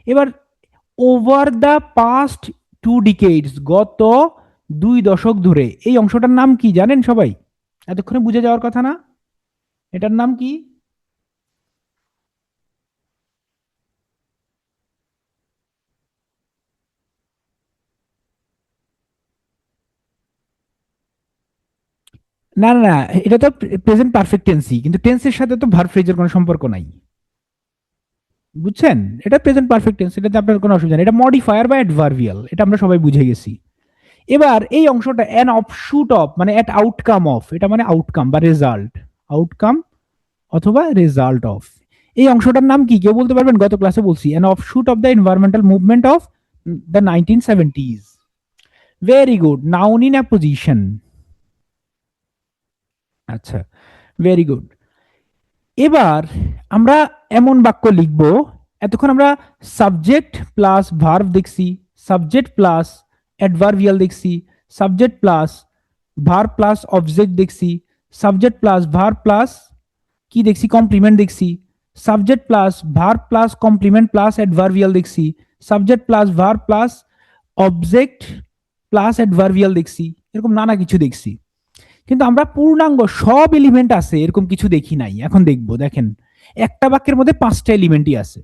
এবার ওভার দ্য পাস্ট 2 decades, গত 2 দশক ধরে, এই অংশটার নাম কি জানেন সবাই? এতক্ষণে বুঝে যাওয়ার কথা না? এটার নাম কি? না না না, এটা তো প্রেজেন্ট পারফেক্ট টেন্সই, কিন্তু টেন্সের সাথে তো ভার্ব ফ্রেজের কোনো সম্পর্ক নাই। বুঝছেন? এটা প্রেজেন্ট পারফেক্ট টেন্স, এটাতে আপনার কোনো অসুবিধা নেই, এটা মডিফায়ার বা অ্যাডভার্বিয়াল, এটা আমরা সবাই বুঝে গেছি। এবার এই অংশটা অ্যান অফশুট অফ, মানে অ্যাট আউটকাম অফ, এটা মানে আউটকাম বা রেজাল্ট, আউটকাম অথবা রেজাল্ট অফ। এই অংশটার নাম কি কেউ বলতে পারবেন? গত ক্লাসে বলছি, an offshoot of the environmental movement of the 1970s। Very good, noun in apposition. আচ্ছা, ভেরি গুড। এবার আমরা এমন বাক্য লিখব, এতক্ষণ আমরা সাবজেক্ট প্লাস ভার্ব দেখছি, সাবজেক্ট প্লাস অ্যাডভার্বিয়াল দেখছি, subject plus verb plus object দেখছি, সাবজেক্ট প্লাস ভার্ব প্লাস কি দেখছি, কমপ্লিমেন্ট দেখছি, subject plus verb plus complement plus adverbial দেখছি, subject plus verb plus object plus adverbial দেখছি, এরকম নানা কিছু দেখছি। কিন্তু আমরা পূর্ণাঙ্গ সব এলিমেন্ট আছে এরকম কিছু দেখি নাই, এখন দেখবো। দেখেন, একটা বাক্যের মধ্যে 5টা এলিমেন্টই আছে।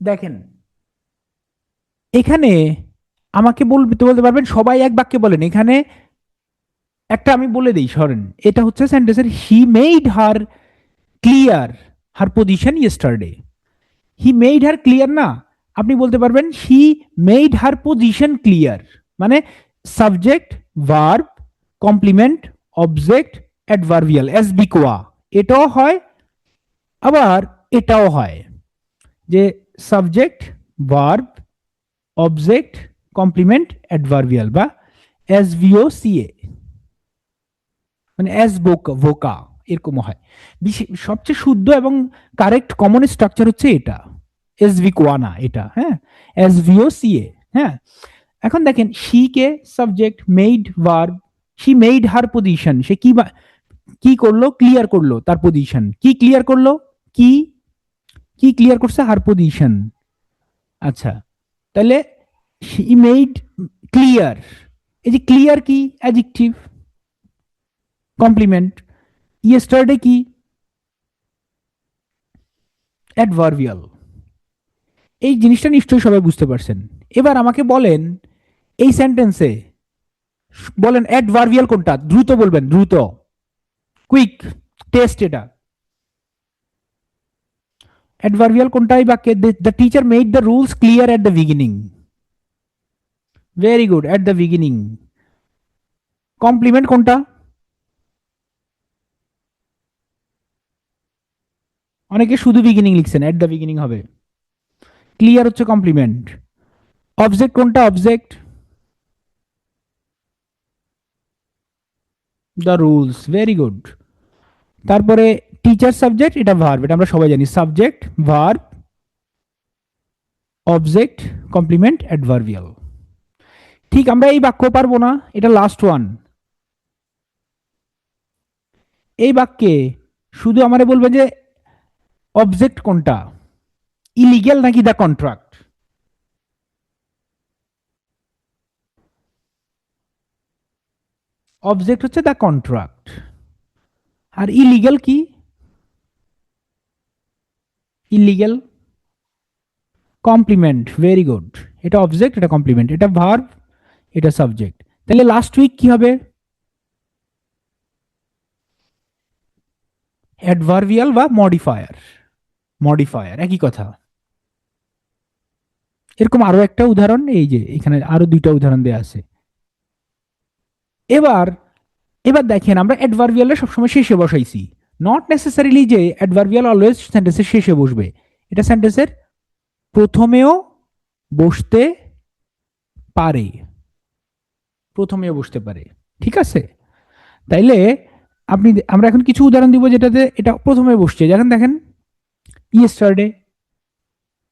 দেখেন, এখানে আমাকে বলতে পারবেন, সবাই এক বাক্যে বলেন। এখানে একটা আমি বলে দিই, সরেন, এটা হচ্ছে সেন্টেন্সের he made her clear her position yesterday. He made her clear না, আপনি বলতে পারবেন he made her position clear. মানে subject, verb, complement, object, adverbial, S V কোয়া, এটাও হয় আবার এটাও হয়, যে subject, verb, object, complement, adverbial, বা এস ভিও সিএ, মানে এস ভোকা, এরকম হয়। সবচেয়ে শুদ্ধ এবং কারেক্ট কমন স্ট্রাকচার হচ্ছে এটা, এস ভি কোয়ানা এটা, হ্যাঁ, এস ভিও সিএ। হ্যাঁ, এখন দেখেন শি কে subject, made verb, she made her position, সে কি করলো, ক্লিয়ার করলো তার পজিশন। কি ক্লিয়ার করলো, কি কি ক্লিয়ার করছে, হার পজিশন। আচ্ছা, তাহলে শি মেড ক্লিয়ার, এই যে ক্লিয়ার কি, অ্যাডজেক্টিভ, কমপ্লিমেন্ট। ইয়েস্টারডে কি, অ্যাডভার্বিয়াল। এই জিনিসটা নিশ্চয়ই সবাই বুঝতে পারছেন। এবার আমাকে বলেন এই সেন্টেন্সে বলেন অ্যাডভার্বিয়াল কোনটা, দ্রুত বলবেন, দ্রুত, কুইক টেস্ট এটা। অ্যাডভার্বিয়াল কোনটা এই বাক্যে, the teacher made the rules clear at the beginning. Very good, at the beginning. Complement কোনটা, অনেকে শুধু বিগিনিং লিখছেন, এট দ্য বিগিনিং হবে, ক্লিয়ার হচ্ছে কমপ্লিমেন্ট। অবজেক্ট কোনটা, object, the rules, very good. তারপরে টিচার সাবজেক্ট, এটা ভার্ব, এটা আমরা সবাই জানি, subject, verb, object, complement, adverbial. ঠিক, আমরা এই বাক্য পারবো না, এটা লাস্ট ওয়ান। এই বাক্যে শুধু আমারে বলবে যে অবজেক্ট কোনটা, ইলিগ্যাল নাকি দ্য কন্ট্রাক্ট। অবজেক্ট হচ্ছে দ্য কন্ট্রাক্ট, আর ইলিগ্যাল কি, ইলিগ্যাল কমপ্লিমেন্ট। ভেরি গুড, এটা অবজেক্ট, এটা কমপ্লিমেন্ট, এটা ভার্ব, এটা সাবজেক্ট। তাহলে লাস্ট উইক কি হবে, অ্যাডভার্বিয়াল বা মডিফায়ার। মডিফায়ার একই কথা। এরকম আরো একটা উদাহরণ, এই যে এখানে আরো দুইটা উদাহরণ দেওয়া আছে। এবার এবার দেখেন, আমরা অ্যাডভার্বিয়াল সবসময় শেষে বসাইছি, নট নেসেসারিলি যে অ্যাডভার্বিয়াল অলওয়েজ সেন্টেন্সের শেষে বসবে, এটা সেন্টেন্সের প্রথমেও বসতে পারে, প্রথমেও বসতে পারে, ঠিক আছে। তাইলে আমরা এখন কিছু উদাহরণ দিব যেটাতে এটা প্রথমে বসছে, যেমন দেখেন ইয়েস্টারডে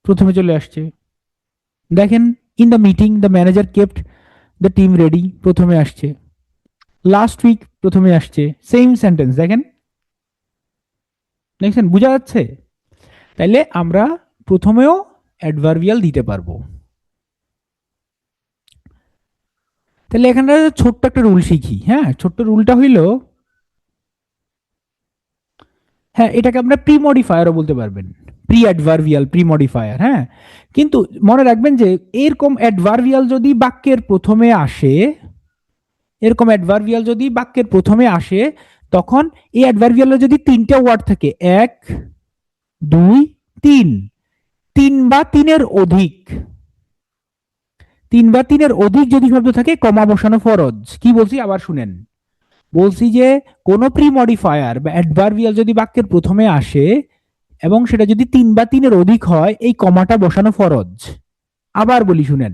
প্রথমে চলে আসছে। দেখেন in the meeting the manager kept the team ready, প্রথমে আসছে। লাস্ট উইক প্রথমে আসছে, সেম সেন্টেন্স, দেখেন, দেখছেন, বোঝা যাচ্ছে। তাইলে আমরা প্রথমেও অ্যাডভার্বিয়াল দিতে পারবো। তাহলে এখানে ছোট্ট একটা রুল শিখি। হ্যাঁ, ছোট্ট রুলটা হইল, হ্যাঁ, এটাকে আপনার প্রি মডিফায়ারও বলতে পারবেন, প্রি অ্যাডভার্বিয়াল, প্রি মডিফায়ার। হ্যাঁ, কিন্তু মনে রাখবেন যে এরকম অ্যাডভার্বিয়াল যদি বাক্যের প্রথমে আসে, এরকম অ্যাডভার্বিয়াল যদি বাক্যের প্রথমে আসে, তখন এই অ্যাডভার্বিয়ালের যদি তিনটা ওয়ার্ড থাকে, এক, দুই, তিন, তিন বা তিনের অধিক, তিন বা তিনের অধিক যদি শব্দ থাকে, কমা বসানো ফরজ। কি বলছি আবার শুনেন, বলছি যে কোন প্রি মডিফায়ার বা অ্যাডভার্বিয়াল যদি বাক্যের প্রথমে আসে এবং সেটা যদি তিন বা তিনের অধিক হয়, এই কমাটা বসানো ফরজ। আবার বলি শুনেন,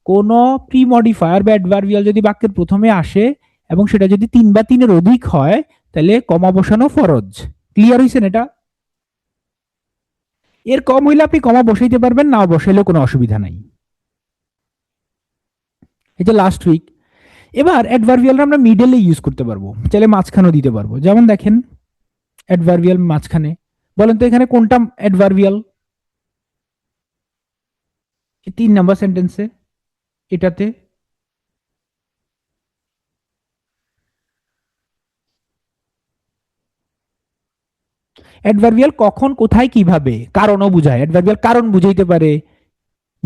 কোন প্রি মডিফায়ার বা অ্যাডভার্বিয়াল যদি বাক্যের প্রথমে আসে এবং সেটা যদি তিন বা তিনের অধিক হয়, তাহলে কমা বসানো ফরজ। ক্লিয়ার হয়েছেন এটা? এর কম হইলে আপনি কমা বসাইতে পারবেন, না বসাইলেও কোনো অসুবিধা নাই। এই যে লাস্ট উইক। এবার অ্যাডভার্বিয়াল আমরা মিডলে ইউজ করতে পারবো, চাইলে মাঝখানেও দিতে পারবো। যেমন দেখেন অ্যাডভার্বিয়াল মাঝখানে, বলেন তো এখানে কোনটা অ্যাডভার্বিয়াল, 3 নাম্বার সেন্টেন্সে এটাতে। অ্যাডভার্বিয়াল কখন, কোথায়, কিভাবে, কারণও বুঝায়। অ্যাডভার্বিয়াল কারণ বুঝাইতে পারে,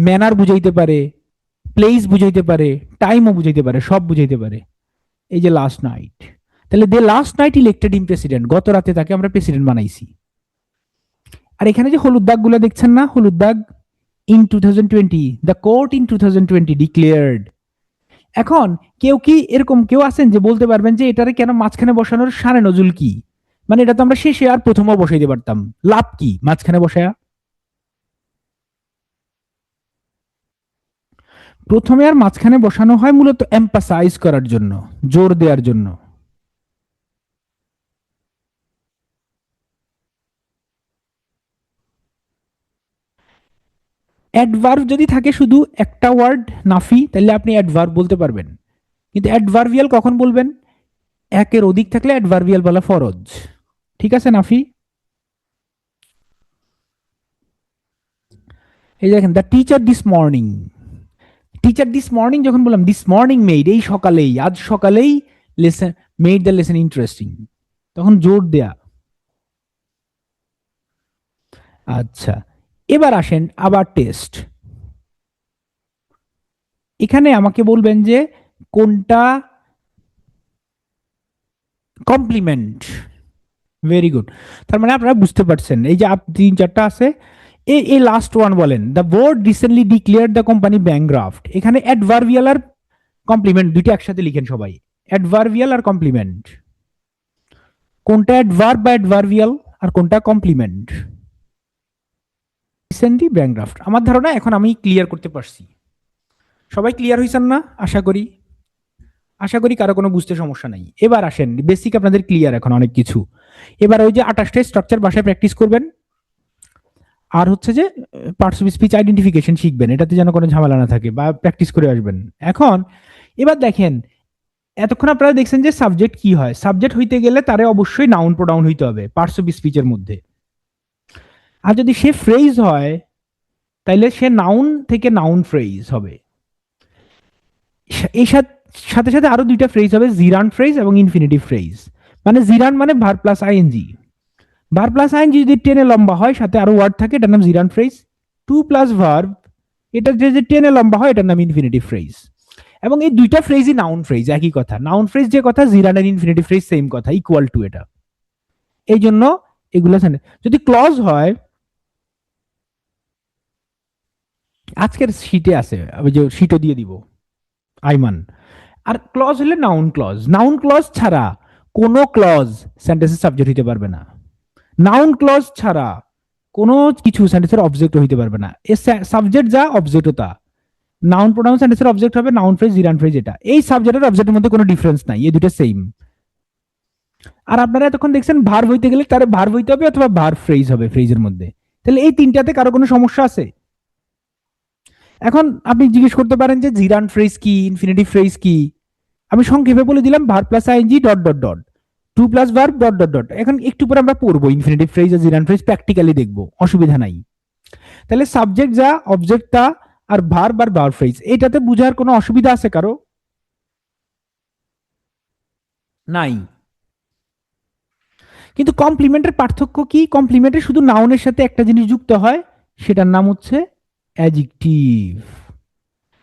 ম্যানার বুঝাইতে পারে, প্লেস বুঝাইতে পারে, টাইমও বুঝাইতে পারে, সব বুঝাইতে পারে। এই যে লাস্ট নাইট, তাহলে দে লাস্ট নাইট ইলেক্টেড ইম প্রেসিডেন্ট, গত রাতে তাকে আমরা প্রেসিডেন্ট বানাইছি। আর এখানে যে হলুদ দাগ গুলো দেখছেন না, হলুদ দাগ, in 2020 the court in 2020 declared. এখন কেউ কি এরকম কেউ আছেন যে বলতে পারবেন যে এটারে কেন মাঝখানে বসানোর শানে নজুল কি? মানে এটা তো আমরা শেষে আর প্রথমও বসাইতে পারতাম, লাভ কি মাঝখানে বসায়া? প্রথমে আর মাঝখানে বসানো হয় মূলত এম্পাসাইজ করার জন্য, জোর দেওয়ার জন্য। অ্যাডভার্ব যদি থাকে শুধু একটা ওয়ার্ড নাফি, তাহলে আপনি অ্যাডভার্ব বলতে পারবেন। কিন্তু অ্যাডভার্বিয়াল কখন বলবেন? একের অধিক থাকলে অ্যাডভার্বিয়াল বলা ফরজ। ঠিক আছে নাফি? এই দেখেন, the teacher this morning, teacher this morning যখন বললাম, দিস মর্নিং মেড, এই সকালেই, আজ সকালেই, lesson made the lesson interesting, তখন জোর দেয়া। আচ্ছা, এবার আসেন আবার টেস্ট। এখানে আমাকে বলবেন যে কোনটা কমপ্লিমেন্ট। Very good. তার মানে আপনারা বুঝতে পারছেন, এই যে 3-4টা আছে। এই লাস্ট ওয়ান বলেন, the board recently declare the company bankrupt. এখানে অ্যাডভার্বিয়াল আর কমপ্লিমেন্ট দুইটা একসাথে লিখেন সবাই, অ্যাডভার্বিয়াল আর কমপ্লিমেন্ট। কোনটা অ্যাডভার্ব বা অ্যাডভার্বিয়াল আর কোনটা কমপ্লিমেন্ট? Recently bankrupt. আমার ধারণা এখন আমি ক্লিয়ার করতে পারছি। সবাই ক্লিয়ার হয়েছেন না? আশা করি, আশা করি কারো কোনো বুঝতে সমস্যা নাই। এবার আসেন, বেসিক আপনাদের ক্লিয়ার এখন অনেক কিছু। এবার ওই যে 28টা স্ট্রাকচার বাসায় প্র্যাকটিস করবেন, আর হচ্ছে যে পার্টস অফ স্পিচ আইডেন্টিফিকেশন শিখবেন, এটাতে যেন কোনো ঝামেলা না থাকে, বা প্র্যাকটিস করে আসবেন। এখন এবার দেখেন, এতক্ষণ আপনারা দেখছেন যে সাবজেক্ট কি হয়। সাবজেক্ট হইতে গেলে তারে অবশ্যই নাউন প্রোনাউন হইতে হবে পার্টস অফ স্পিচের মধ্যে। আর যদি সে ফ্রেজ হয়, তাইলে সে নাউন থেকে নাউন ফ্রেজ হবে। এই সাথে সাথে আরো দুইটা ফ্রেজ হবে, জিরান ফ্রেজ এবং ইনফিনিটিভ ফ্রেজ। মানে জিরান মানে verb plus ING, verb plus ING যদি টেনে লম্বা হয়, সাথে আরো ওয়ার্ড থাকে, এটার নাম gerund phrase. To plus verb, এটা যে টেনে লম্বা হয়, এটার নাম ইনফিনিটিভ ফ্রেজ। এবং এই দুইটা ফ্রেজই নাউন ফ্রেজ, একই কথা। নাউন ফ্রেজ যে কথা, জিরান এর ইনফিনিটিভ ফ্রেজ সেম কথা, ইকুয়াল টু এটা। এই জন্য এগুলো যদি ক্লজ হয়, আজকের শীটে আছে, ওই যে শীটও দিয়ে দিব আইমান। আর ক্লজ হলে নাউন ক্লজ, নাউন ক্লজ ছাড়া কোনো ক্লজ সেন্টেন্সের সাবজেক্ট হইতে পারবে না। নাউন ক্লজ ছাড়া কোনো কিছু সেন্টেন্সের অবজেক্ট হইতে পারবে না। এ সাবজেক্ট যা, অবজেক্টও তা। নাউন প্রোনাউন সেন্টেন্সের অবজেক্ট হবে নাউন ফ্রেজ, জিরান ফ্রেজ। এটা এই সাবজেক্টের অবজেক্টের মধ্যে কোনো ডিফারেন্স নাই, এই দুটো সেম। আর আপনারা এতক্ষণ দেখছেন ভার্ব হইতে গেলে তার ভার্ব হইতে হবে অথবা ভার্ব ফ্রেজ হবে ফ্রেজের মধ্যে। তাহলে এই তিনটাতে কারো কোনো সমস্যা আছে? এখন আপনি জিজ্ঞেস করতে পারেন যে জিরান ফ্রেজ কি, ইনফিনিটিভ ফ্রেজ কি? আমি সংক্ষেপে বলে দিলাম, verb plus ING dot dot dot, to plus verb dot dot dot. এখন একটু পরে আমরা পড়বো ইনফিনিটিভ ফ্রেজ আর জিরান ফ্রেজ, প্র্যাকটিক্যালি দেখবো, অসুবিধা নাই। তাহলে সাবজেক্ট যা, অবজেক্ট তা, আর ভার্ব আর ভার্ব ফ্রেজ, এটাতে বুঝার কোনো অসুবিধা আছে কারো? নাই। কিন্তু কমপ্লিমেন্টের পার্থক্য কি? কমপ্লিমেন্টে শুধু নাউনের সাথে একটা জিনিস যুক্ত হয়, সেটার নাম হচ্ছে অ্যাডজেক্টিভ।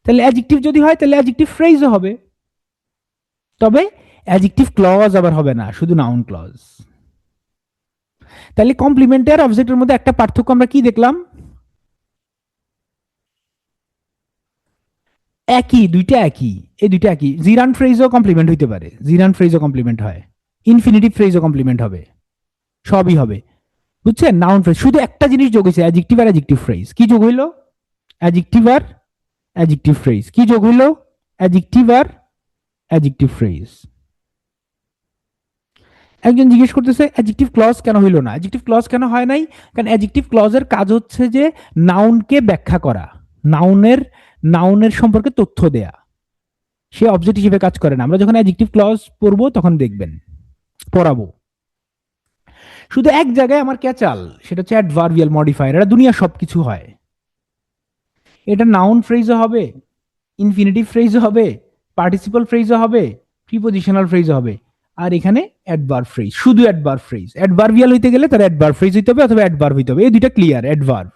তাহলে অ্যাডজেক্টিভ যদি হয়, তাহলে অ্যাডজেক্টিভ ফ্রেজও হবে, তবে অ্যাডজেক্টিভ ক্লজ আবার হবে না, শুধু নাউন ক্লজ। তাহলে কমপ্লিমেন্ট আর অবজেক্টের মধ্যে একটা পার্থক্য আমরা কি দেখলাম? একই, দুইটা একই, এই দুইটা একই। জিরান ফ্রেজও কমপ্লিমেন্ট হইতে পারে, জিরান ফ্রেজও কমপ্লিমেন্ট হয়, ইনফিনিটিভ ফ্রেজও কমপ্লিমেন্ট হবে, সবই হবে। বুঝছেন? নাউন ফ্রেজ শুধু একটা জিনিস যোগ হয়েছে, অ্যাডজেক্টিভ আর অ্যাডজেক্টিভ ফ্রেজ। কি যোগ হইলো? অ্যাডজেক্টিভ আর অ্যাডজেক্টিভ ফ্রেজ। কি যোগ হইলো? অ্যাডজেক্টিভ আর অ্যাডজেক্টিভ ফ্রেজ। একজন জিজ্ঞেস করতেছে অ্যাডজেক্টিভ ক্লজ কেন হইলো না? অ্যাডজেক্টিভ ক্লজ কেন হয় নাই? কারণ অ্যাডজেক্টিভ ক্লজের কাজ হচ্ছে যে নাউনকে ব্যাখ্যা করা, নাউনের সম্পর্কে তথ্য দেয়া। সে অবজেক্ট হিসেবে কাজ করে না। আমরা যখন অ্যাডজেক্টিভ ক্লজ পড়বো তখন দেখবেন, পড়াবো। শুধু এক জায়গায় আমার ক্যাচাল, সেটা হচ্ছে অ্যাডভার্বিয়াল মডিফায়ার। এটা দুনিয়া সবকিছু হয়। এটা নাউন ফ্রেজও হবে, ইনফিনিটিভ ফ্রেজও হবে, পার্টিসিপাল ফ্রেজও হবে, প্রিপোজিশনাল ফ্রেজও হবে। আর এখানে অ্যাডভার্ব ফ্রেজ, শুধু অ্যাডভার্ব ফ্রেজ। অ্যাডভার্বিয়াল হইতে গেলে তার অ্যাডভার্ব ফ্রেজ হইতে হবে অথবা অ্যাডভার্ব হইতে হবে, এই দুইটা ক্লিয়ার। অ্যাডভার্ব,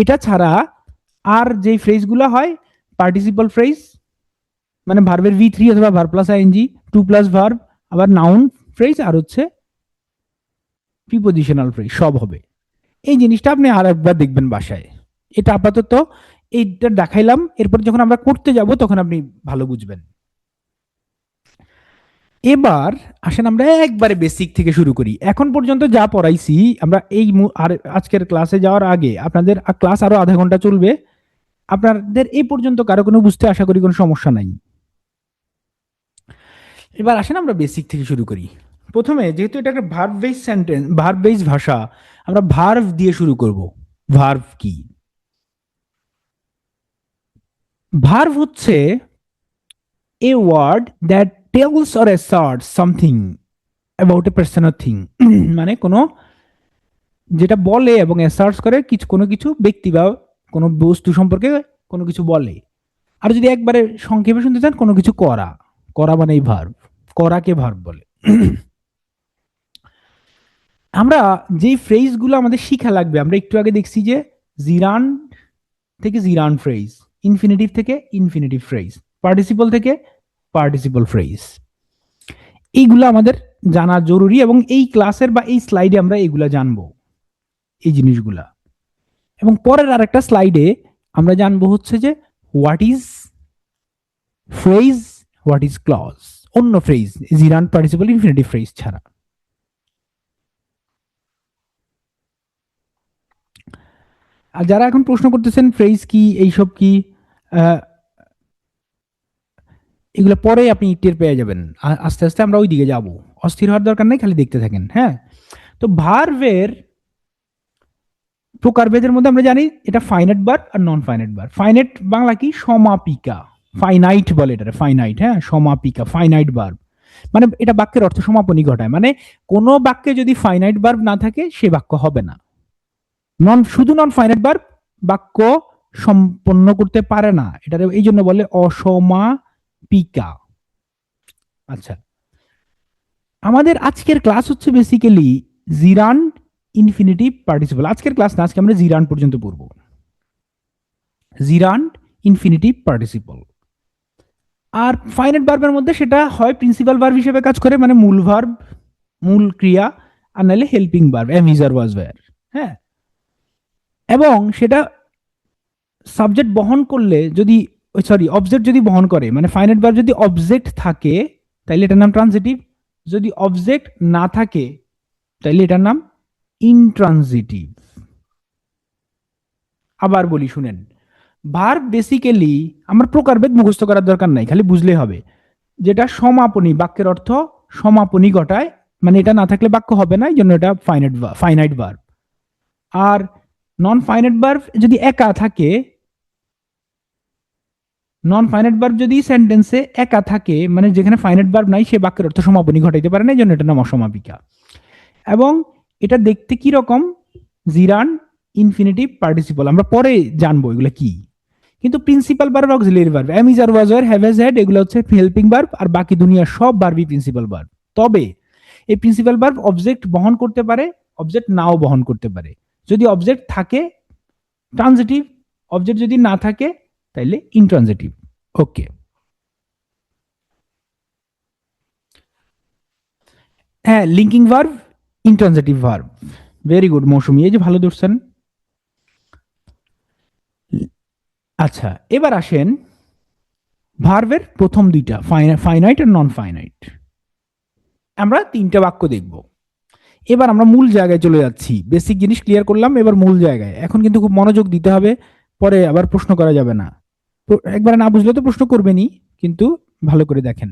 এটা ছাড়া আর যেই ফ্রেজগুলো হয় পার্টিসিপল ফ্রেজ, মানে ভার্বের V3 অথবা verb plus ING, to plus verb, আবার নাউন ফ্রেজ, আর হচ্ছে প্রিপোজিশনাল ফ্রেজ, সব হবে। এই জিনিসটা আপনি আর একবার দেখবেন বাসায়। এটা আপাতত এইটা দেখাইলাম, এরপর যখন আমরা করতে যাব তখন আপনি ভালো বুঝবেন। এবার আসেন আমরা একবারে বেসিক থেকে শুরু করি। এখন পর্যন্ত যা পড়াইছি আমরা এই আর আজকের ক্লাসে যাওয়ার আগে আপনাদের ক্লাস আরো আধা ঘন্টা চলবে, আপনাদের এই পর্যন্ত কারো কোনো বুঝতে আশা করি কোনো সমস্যা নাই। এবার আসেন আমরা বেসিক থেকে শুরু করি। প্রথমে যেহেতু এটা একটা verb base sentence, verb base ভাষা, আমরা ভার্ব দিয়ে শুরু করব। ভার্ব কি? ভার্ব হচ্ছে a word that tells or asserts something about a person or thing. মানে কোনো যেটা বলে এবং অ্যাসার্টস করে কিছু, কোনো কিছু ব্যক্তি বা কোনো বস্তু সম্পর্কে কোনো কিছু বলে। আর যদি একবারে সংক্ষেপে শুনতে চান, কোনো কিছু করা, করা মানে এই ভার্ব, করাকে ভার্ব বলে। আমরা যেই ফ্রেজগুলো আমাদের শিখা লাগবে, আমরা একটু আগে দেখছি যে জিরান থেকে জিরান ফ্রেজ, ইনফিনিটিভ থেকে ইনফিনিটিভ ফ্রেজ, পার্টিসিপল থেকে পার্টিসিপল ফ্রেজ, এইগুলো আমাদের জানা জরুরি এবং এই ক্লাসের বা এই স্লাইডে আমরা এইগুলা জানবো, এই জিনিসগুলা। এবং পরের আরেকটা স্লাইডে আমরা জানবো হচ্ছে যে what is phrase, what is clause, অন্য phrase, gerund participle infinitive phrase ছাড়া। আর যারা এখন প্রশ্ন করতেছেন ফ্রেজ কি, এইসব কি, এগুলো পরে আপনি টের পেয়ে যাবেন, আস্তে আস্তে আমরা ওই দিকে যাব, অস্থির হওয়ার দরকার নেই, খালি দেখতে থাকেন। হ্যাঁ, তো ভার্বের প্রকারভেদের মধ্যে আমরা জানি এটা ফাইনাইট ভার্ব আর non finite verb. Finite Bangla কি? সমাপিকা, ফাইনাইট বলে এটা, ফাইনাইট। হ্যাঁ, সমাপিকা, ফাইনাইট ভার্ব মানে এটা বাক্যের অর্থ সমাপনী ঘটায়, মানে কোনো বাক্যে যদি ফাইনাইট ভার্ব না থাকে সে বাক্য হবে না। শুধু নন ফাইনাইট ভার্ব বাক্য সম্পন্ন করতে পারে না, এটা এই জন্য বলে অসমাপিকা। আচ্ছা, আমাদের আজকের ক্লাস হচ্ছে বেসিক্যালি জিরান ইনফিনিটিভ পার্টিসিপল। আজকের ক্লাস না, আজকে আমরা জিরান পর্যন্ত পড়ব, জিরান ইনফিনিটিভ পার্টিসিপল। আর ফাইনাইট ভার্বের মধ্যে সেটা হয় প্রিন্সিপাল ভার্ব হিসেবে কাজ করে, মানে মূল ভার্ব, মূল ক্রিয়া, আর নাহলে helping verb, am is are was were. হ্যাঁ, এবং সেটা সাবজেক্ট বহন করলে, যদি সরি অবজেক্ট যদি বহন করে, মানে ফাইনাইট ভার্ব যদি অবজেক্ট থাকে তাইলে এটার নাম ট্রানজিটিভ, যদি অবজেক্ট না থাকে তাইলে এটার নাম ইনট্রানজিটিভ। আবার বলি শুনেন, ভার্ব বেসিক্যালি আমার প্রকারভেদ মুখস্থ করার দরকার নাই, খালি বুঝলেই হবে। যেটা সমাপনী, বাক্যের অর্থ সমাপনী ঘটায়, মানে এটা না থাকলে বাক্য হবে না, এই জন্য এটা ফাইনাইট ভার্ব। আর নন ফাইনাইট ভার্ব যদি একা থাকে, নন ফাইনাইট ভার্ব যদি সেন্টেন্সে একা থাকে, মানে যেখানে ফাইনাইট ভার্ব নাই, সে বাক্যের অর্থ সমাপনী ঘটাইতে পারে না, এই জন্য এটা নাম অসমাপিকা। এবং এটা দেখতে কি রকম? জিরান ইনফিনিটিভ পার্টিসিপল, আমরা পরে জানবো এগুলো কি। কিন্তু principal verb, auxiliary verb, am is are was were, have has had, এগুলো হচ্ছে হেল্পিং ভার্ব, আর বাকি দুনিয়া সব ভার্বই প্রিন্সিপাল ভার্ব। তবে এই প্রিন্সিপাল ভার্ব অবজেক্ট বহন করতে পারে, অবজেক্ট নাও বহন করতে পারে। যদি অবজেক্ট থাকে ট্রানজিটিভ, অবজেক্ট যদি না থাকে তাইলে ইনট্রানজিটিভ। ওকে, হ্যাঁ, linking verb, intransitive verb. Very good Mousumi, এই যে ভালো ধরছেন। আচ্ছা, এবার আসেন ভার্বের প্রথম দুইটা, ফাইনাইট আর নন ফাইনাইট। আমরা তিনটা বাক্য দেখব। এবার আমরা মূল জায়গায় চলে যাচ্ছি, বেসিক জিনিস ক্লিয়ার করলাম, এবার মূল জায়গায়। এখন কিন্তু খুব মনোযোগ দিতে হবে, পরে আবার প্রশ্ন করা যাবে না। একবারে না বুঝলে তো প্রশ্ন করবেনই, কিন্তু ভালো করে দেখেন।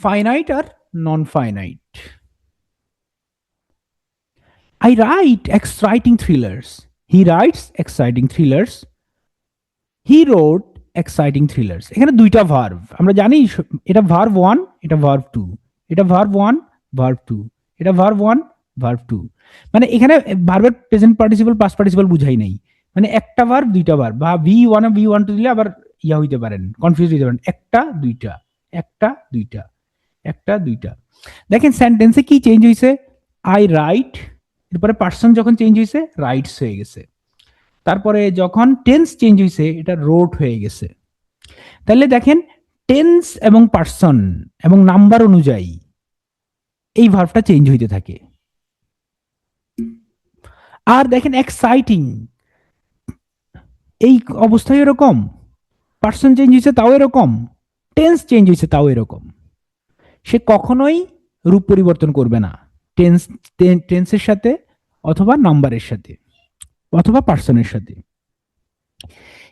ফাইনাইট আর non finite. I write exciting thrillers. He writes exciting thrillers. He wrote exciting thrillers. এখানে দুইটা ভার্ব আমরা জানি, এটা ভার্ব 1, এটা ভার্ব 2, এটা ভার্ব 1, ভার্ব 2, এটা ভার্ব 1, ভার্ব 2। মানে এখানে ভার্বের প্রেজেন্ট পার্টিসিপল পাস্ট পার্টিসিপল বুঝাই নাই, মানে একটা ভার্ব দুইটা ভার্ব, বা V1 দিলে আবার ইয়া হইতে পারেন, কনফিউজ হইতে পারেন। একটা দুইটা, একটা দুইটা, একটা দুইটা। দেখেন সেন্টেন্সে কি চেঞ্জ হয়েছে? আই রাইট, এরপরে পার্সন যখন চেঞ্জ হয়েছে রাইটস হয়ে গেছে। তারপরে যখন টেন্স চেঞ্জ হয়েছে এটা রোট হয়ে গেছে। তাহলে দেখেন টেন্স এবং পার্সন এবং নাম্বার অনুযায়ী এই ভার্বটা চেঞ্জ হইতে থাকে। আর দেখেন এক্সাইটিং, এই অবস্থায় এরকম, পার্সন চেঞ্জ হয়েছে তাও এরকম, টেন্স চেঞ্জ হয়েছে তাও এরকম। সে কখনোই রূপ পরিবর্তন করবে না টেন্সের সাথে অথবা নাম্বারের সাথে অথবা পার্সনের সাথে।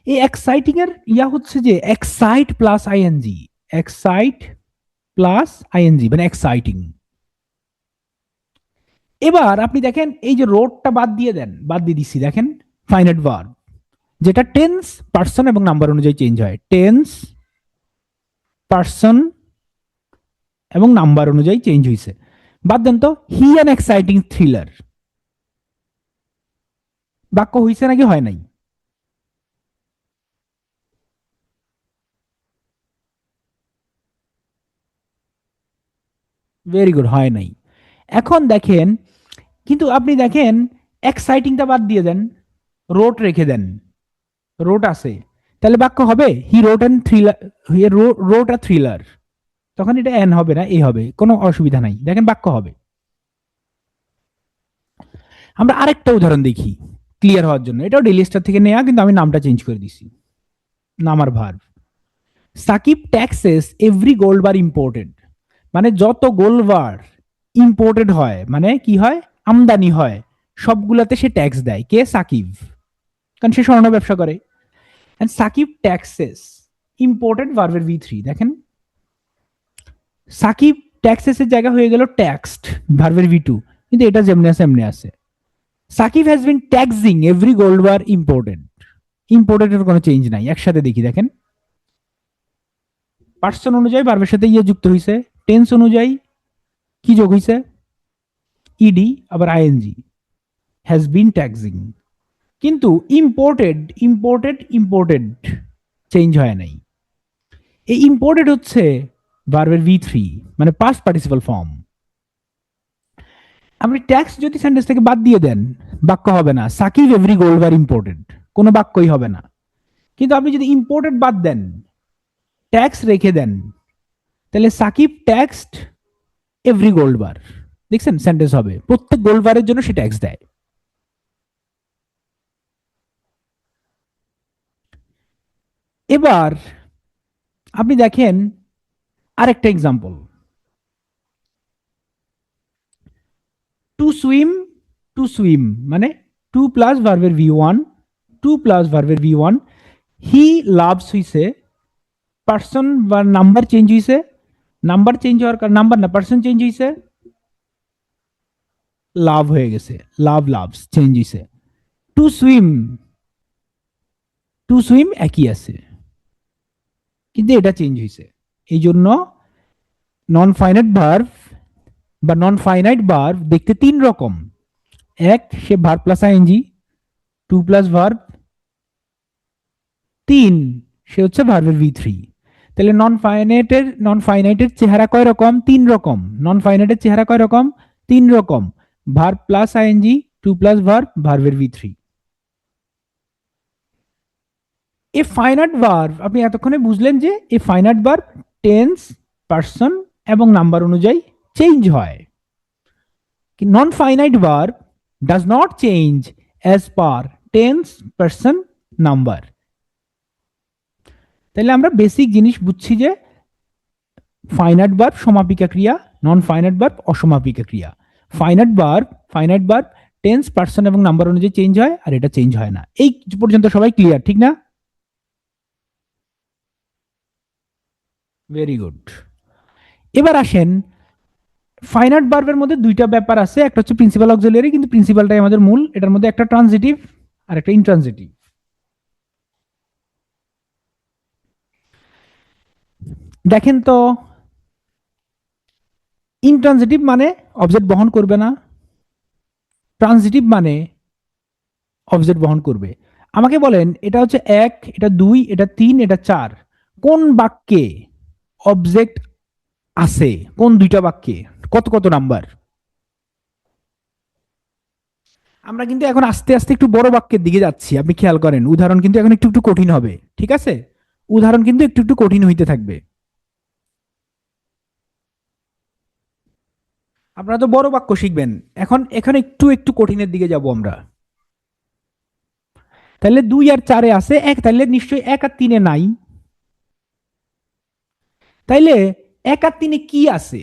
এই এক্সাইটিং এর ইয়া হচ্ছে যে excite plus ING, excite plus ING মানে এক্সাইটিং। এবার আপনি দেখেন এই যে রোডটা বাদ দিয়ে দেন, বাদ দিয়ে দিচ্ছি, দেখেন ফাইনাইট ভার্ব যেটা টেন্স পার্সন এবং নাম্বার অনুযায়ী চেঞ্জ হয়, টেন্স পার্সন এবং নাম্বার অনুযায়ী চেঞ্জ হয়েছে। বাদ দেন তো, হি অ্যান এক্সাইটিং থ্রিলার, বাক্য হয়েছে নাকি হয় নাই? ভেরি গুড, হয় নাই। এখন দেখেন, কিন্তু আপনি দেখেন এক্সাইটিংটা বাদ দিয়ে দেন, রোট রেখে দেন, রোট আছে, তাহলে বাক্য হবে হি রোট অ্যান থ্রিলার, রোট আ থ্রিলার, তখন এটা এন হবে না এ হবে, কোনো অসুবিধা নাই, দেখেন বাক্য হবে। আমরা আরেকটা উদাহরণ দেখি ক্লিয়ার হওয়ার জন্য, এটাও ডেইলি স্টার থেকে নেওয়া, কিন্তু আমি নামটা চেঞ্জ করে দিছি, নামার verb. Sakib taxes every gold bar imported, মানে যত গোল্ড বার ইম্পোর্টেড হয়, মানে কি হয়, আমদানি হয়, সবগুলাতে সে ট্যাক্স দেয়। কে? সাকিব, কারণ সে স্বর্ণ ব্যবসা করে। এন্ড সাকিব ট্যাক্সেস ইম্পোর্টেড ভার্বের V3, দেখেন সাকিব ট্যাক্সেস এর জায়গা হয়ে গেল ট্যাক্সড ভার্বের V2, কিন্তু এটা যেমনি আছে এমনি আছে। Sakib has been taxing every gold bar imported, imported এর কোনো চেঞ্জ নাই। একসাথে দেখি, দেখেন পার্সন অনুযায়ী ভার্বের সাথে ইয়ে যুক্ত হয়েছে, টেন্স অনুযায়ী কি যোগ হয়েছে, ইডি আবার আইএনজি, হ্যাজ বিন ট্যাক্সিং। কিন্তু ইম্পোর্টেড ইম্পোর্টেড ইম্পোর্টেড চেঞ্জ হয় নাই। এই ইম্পোর্টেড হচ্ছে ভার্বের V3, মানে পাস্ট পার্টিসিপাল ফর্ম। আপনি ট্যাক্স যদি সেন্টেন্স থেকে বাদ দিয়ে দেন, বাক্য হবে না Shakib every gold bar imported, কোনো বাক্যই হবে না। কিন্তু আপনি যদি ইম্পোর্টেড বাদ দেন, ট্যাক্স রেখে দেন, তাহলে সাকিব ট্যাক্সড এভরি গোল্ড বার, দেখছেন সেন্টেন্স হবে, প্রত্যেক গোল্ড বারের জন্য সে ট্যাক্স দেয়। এবার আপনি দেখেন আরেকটা example, to swim, to swim মানে টু প্লাস ভার্বের V1, টু প্লাস ভার্বের V1, হি লাভস হইছে, পার্সন বা নাম্বার চেঞ্জ হইছে, নাম্বার চেঞ্জ হওয়ার কারণে, নাম্বার না পার্সন চেঞ্জ হইছে, লাভ হয়ে গেছে, লাভ লাভস চেঞ্জ হইছে। টু সুইম, টু সুইম একই আছে, কিন্তু এটা চেঞ্জ হইছে। এই জন্য নন ফাইনাইট ভার্ব বা নন ফাইনাইট ভার্ব দেখতে তিন রকম। এক, সে verb plus ING, to plus verb, তিন সে হচ্ছে ভার্বের V3। তাহলে নন ফাইনাইটের চেহারা কয় রকম? তিন রকম। নন ফাইনাইটের চেহারা কয় রকম? তিন রকম, verb plus ING, to plus verb, ভার্বের V3। এ ফাইনাইট ভার্ব আপনি এতক্ষণে বুঝলেন যে এ ফাইনাইট ভার্ব টেন্স, পার্সন এবং নাম্বার অনুযায়ী চেঞ্জ হয়। Non finite verb does not change as per tense, person, number. তাহলে আমরা বেসিক জিনিস বুঝছি যে ফাইনাইট ভার্ব সমাপিকা ক্রিয়া, নন ফাইনাইট ভার্ব অসমাপিকা ক্রিয়া। ফাইনাইট ভার্ব টেন্স, পার্সন এবং নাম্বার অনুযায়ী চেঞ্জ হয়, আর এটা চেঞ্জ হয় না। এই পর্যন্ত সবাই ক্লিয়ার, ঠিক না? Very good. এবার আসেন, ফাইনাইট ভার্বের মধ্যে দুইটা ব্যাপার আছে, একটা হচ্ছে প্রিন্সিপাল অক্সিলিয়ারি, কিন্তু প্রিন্সিপালটাই আমাদের মূল। এটার মধ্যে একটা ট্রানজিটিভ আর একটা ইনট্রানজিটিভ। দেখেন তো, ইনট্রানজিটিভ মানে অবজেক্ট বহন করবে না, ট্রানজিটিভ মানে অবজেক্ট বহন করবে। আমাকে বলেন, এটা হচ্ছে 1, এটা 2, এটা 3, এটা 4, কোন বাক্যে অবজেক্ট আছে? কোন দুইটা বাক্যে? কত কত নাম্বার? আমরা কিন্তু এখন আস্তে আস্তে একটু বড় বাক্যের দিকে যাচ্ছি, আপনি খেয়াল করেন উদাহরণ কিন্তু এখন একটু একটু কঠিন হবে, ঠিক আছে? উদাহরণ কিন্তু একটু একটু কঠিন হইতে থাকবে। আপনারা তো বড় বাক্য শিখবেন, এখন এখানে একটু একটু কঠিনের দিকে যাব আমরা। তাহলে 2 আর 4-এ আছে এক, তাহলে নিশ্চয়ই 1 আর 3-এ নাই। তাইলে 1 আর 3-এ কি আছে?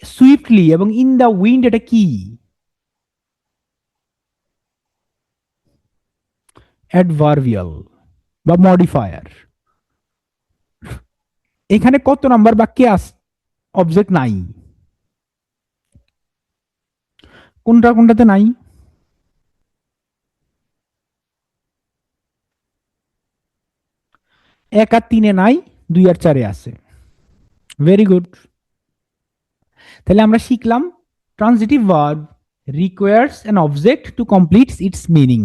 সুইফটলি এবং ইন দা উইন্ড এটা কি? অ্যাডভার্বিয়াল বা মডিফায়ার। এখানে কত নাম্বার বাক্যে অবজেক্ট নাই? কোনটা কোনটাতে নাই? 1 আর 3-এ নাই, 2 আর 4-এ আছে। Very good. তাহলে আমরা শিখলাম transitive verb requires an object to complete its meaning.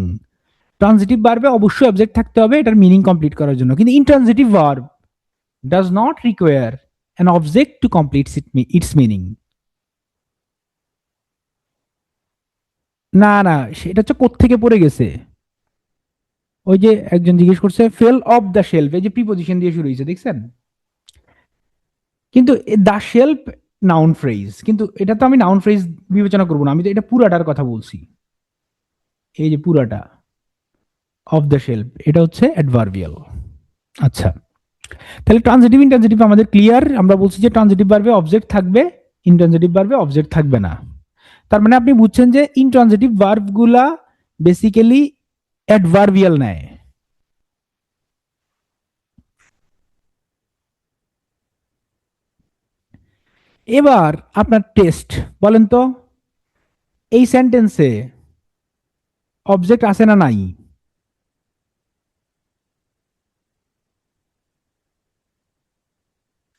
Transitive ভার্বে অবশ্যই অবজেক্ট থাকতে হবে এটার মিনিং কমপ্লিট করার জন্য, কিন্তু intransitive verb does not require an object to complete its meaning. না না, সেটা হচ্ছে কোত্থেকে পড়ে গেছে। ওই যে একজন জিজ্ঞেস করছে ফেল অফ দ্য শেলফ, এই যে প্রিপোজিশন দিয়ে শুরু হয়েছে দেখছেন, কিন্তু দ্য শেলফ নাউন ফ্রেজ, কিন্তু এটা তো আমি নাউন ফ্রেজ বিবেচনা করবো না, আমি তো এটা পুরাটার কথা বলছি। এই যে পুরাটা অফ দ্য শেলফ এটা হচ্ছে অ্যাডভার্বিয়াল। আচ্ছা, তাহলে ট্রানজিটিভ ইনট্রানজিটিভ আমাদের ক্লিয়ার। আমরা বলছি যে ট্রানজিটিভ ভার্বে অবজেক্ট থাকবে, ইনট্রানজিটিভ ভার্বে অবজেক্ট থাকবে না। তার মানে আপনি বুঝছেন যে ইনট্রানজিটিভ ভার্ব গুলা বেসিক্যালি অ্যাডভার্বিয়াল নেয়। এবার আপনার টেস্ট, বলেন তো এই সেন্টেন্সে অবজেক্ট আছে না নাই?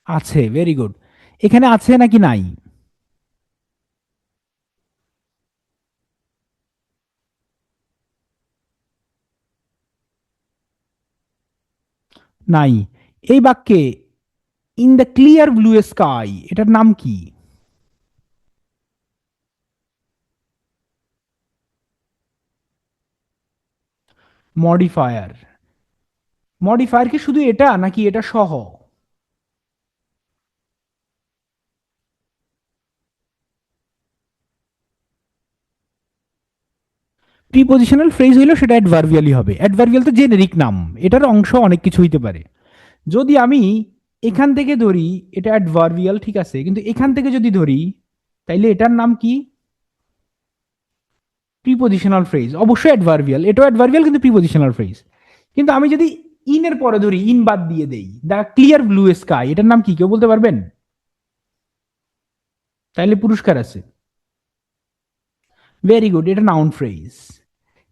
আছে, ভেরি গুড। এখানে আছে নাকি নাই? নাই। এই বাক্যে in the clear blue sky এটার নাম কি? মডিফায়ার। মডিফায়ার কি শুধু এটা নাকি এটা সহ? প্রিপোজিশনাল ফ্রেজ হইলো সেটা অ্যাডভার্বিয়ালই হবে। অ্যাডভার্বিয়াল তো জেনেরিক নাম, এটার অংশ অনেক কিছু হইতে পারে। যদি আমি এখান থেকে ধরি এটা অ্যাডভার্বিয়াল, ঠিক আছে, কিন্তু এখান থেকে যদি ধরি তাইলে এটার নাম কি? Prepositional phrase. অবশ্যই অ্যাডভার্বিয়াল, এটাও অ্যাডভার্বিয়াল কিন্তু প্রিপোজিশনাল ফ্রেজ। কিন্তু আমি যদি ইনের পরে ধরি, ইন বাদ দিয়ে দেই, দ্য ক্লিয়ার ব্লু স্কাই এটার নাম কি কেউ বলতে পারবেন? তাইলে পুরস্কার আছে। ভেরি গুড, এটা নাউন ফ্রেজ।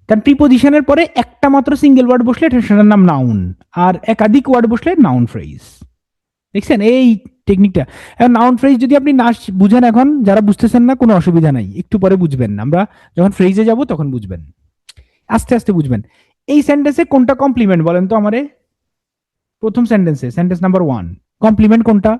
কারণ প্রিপোজিশনের পরে একটা মাত্র সিঙ্গেল ওয়ার্ড বসলে সেটার নাম নাউন, আর একাধিক ওয়ার্ড বসলে নাউন ফ্রেজ। দেখছেন এই টেকনিকটা? এখন নাউন ফ্রেজ যদি আপনি না বুঝেন, এখন যারা বুঝতেছেন না কোনো অসুবিধা নাই, একটু পরে বুঝবেন, আমরা যখন ফ্রেজে যাব তখন বুঝবেন, আস্তে আস্তে বুঝবেন। এই সেন্টেন্সে কোনটা কমপ্লিমেন্ট বলেন তো আমারে? প্রথম সেন্টেন্সে, সেন্টেন্স নাম্বার 1, কমপ্লিমেন্ট কোনটা?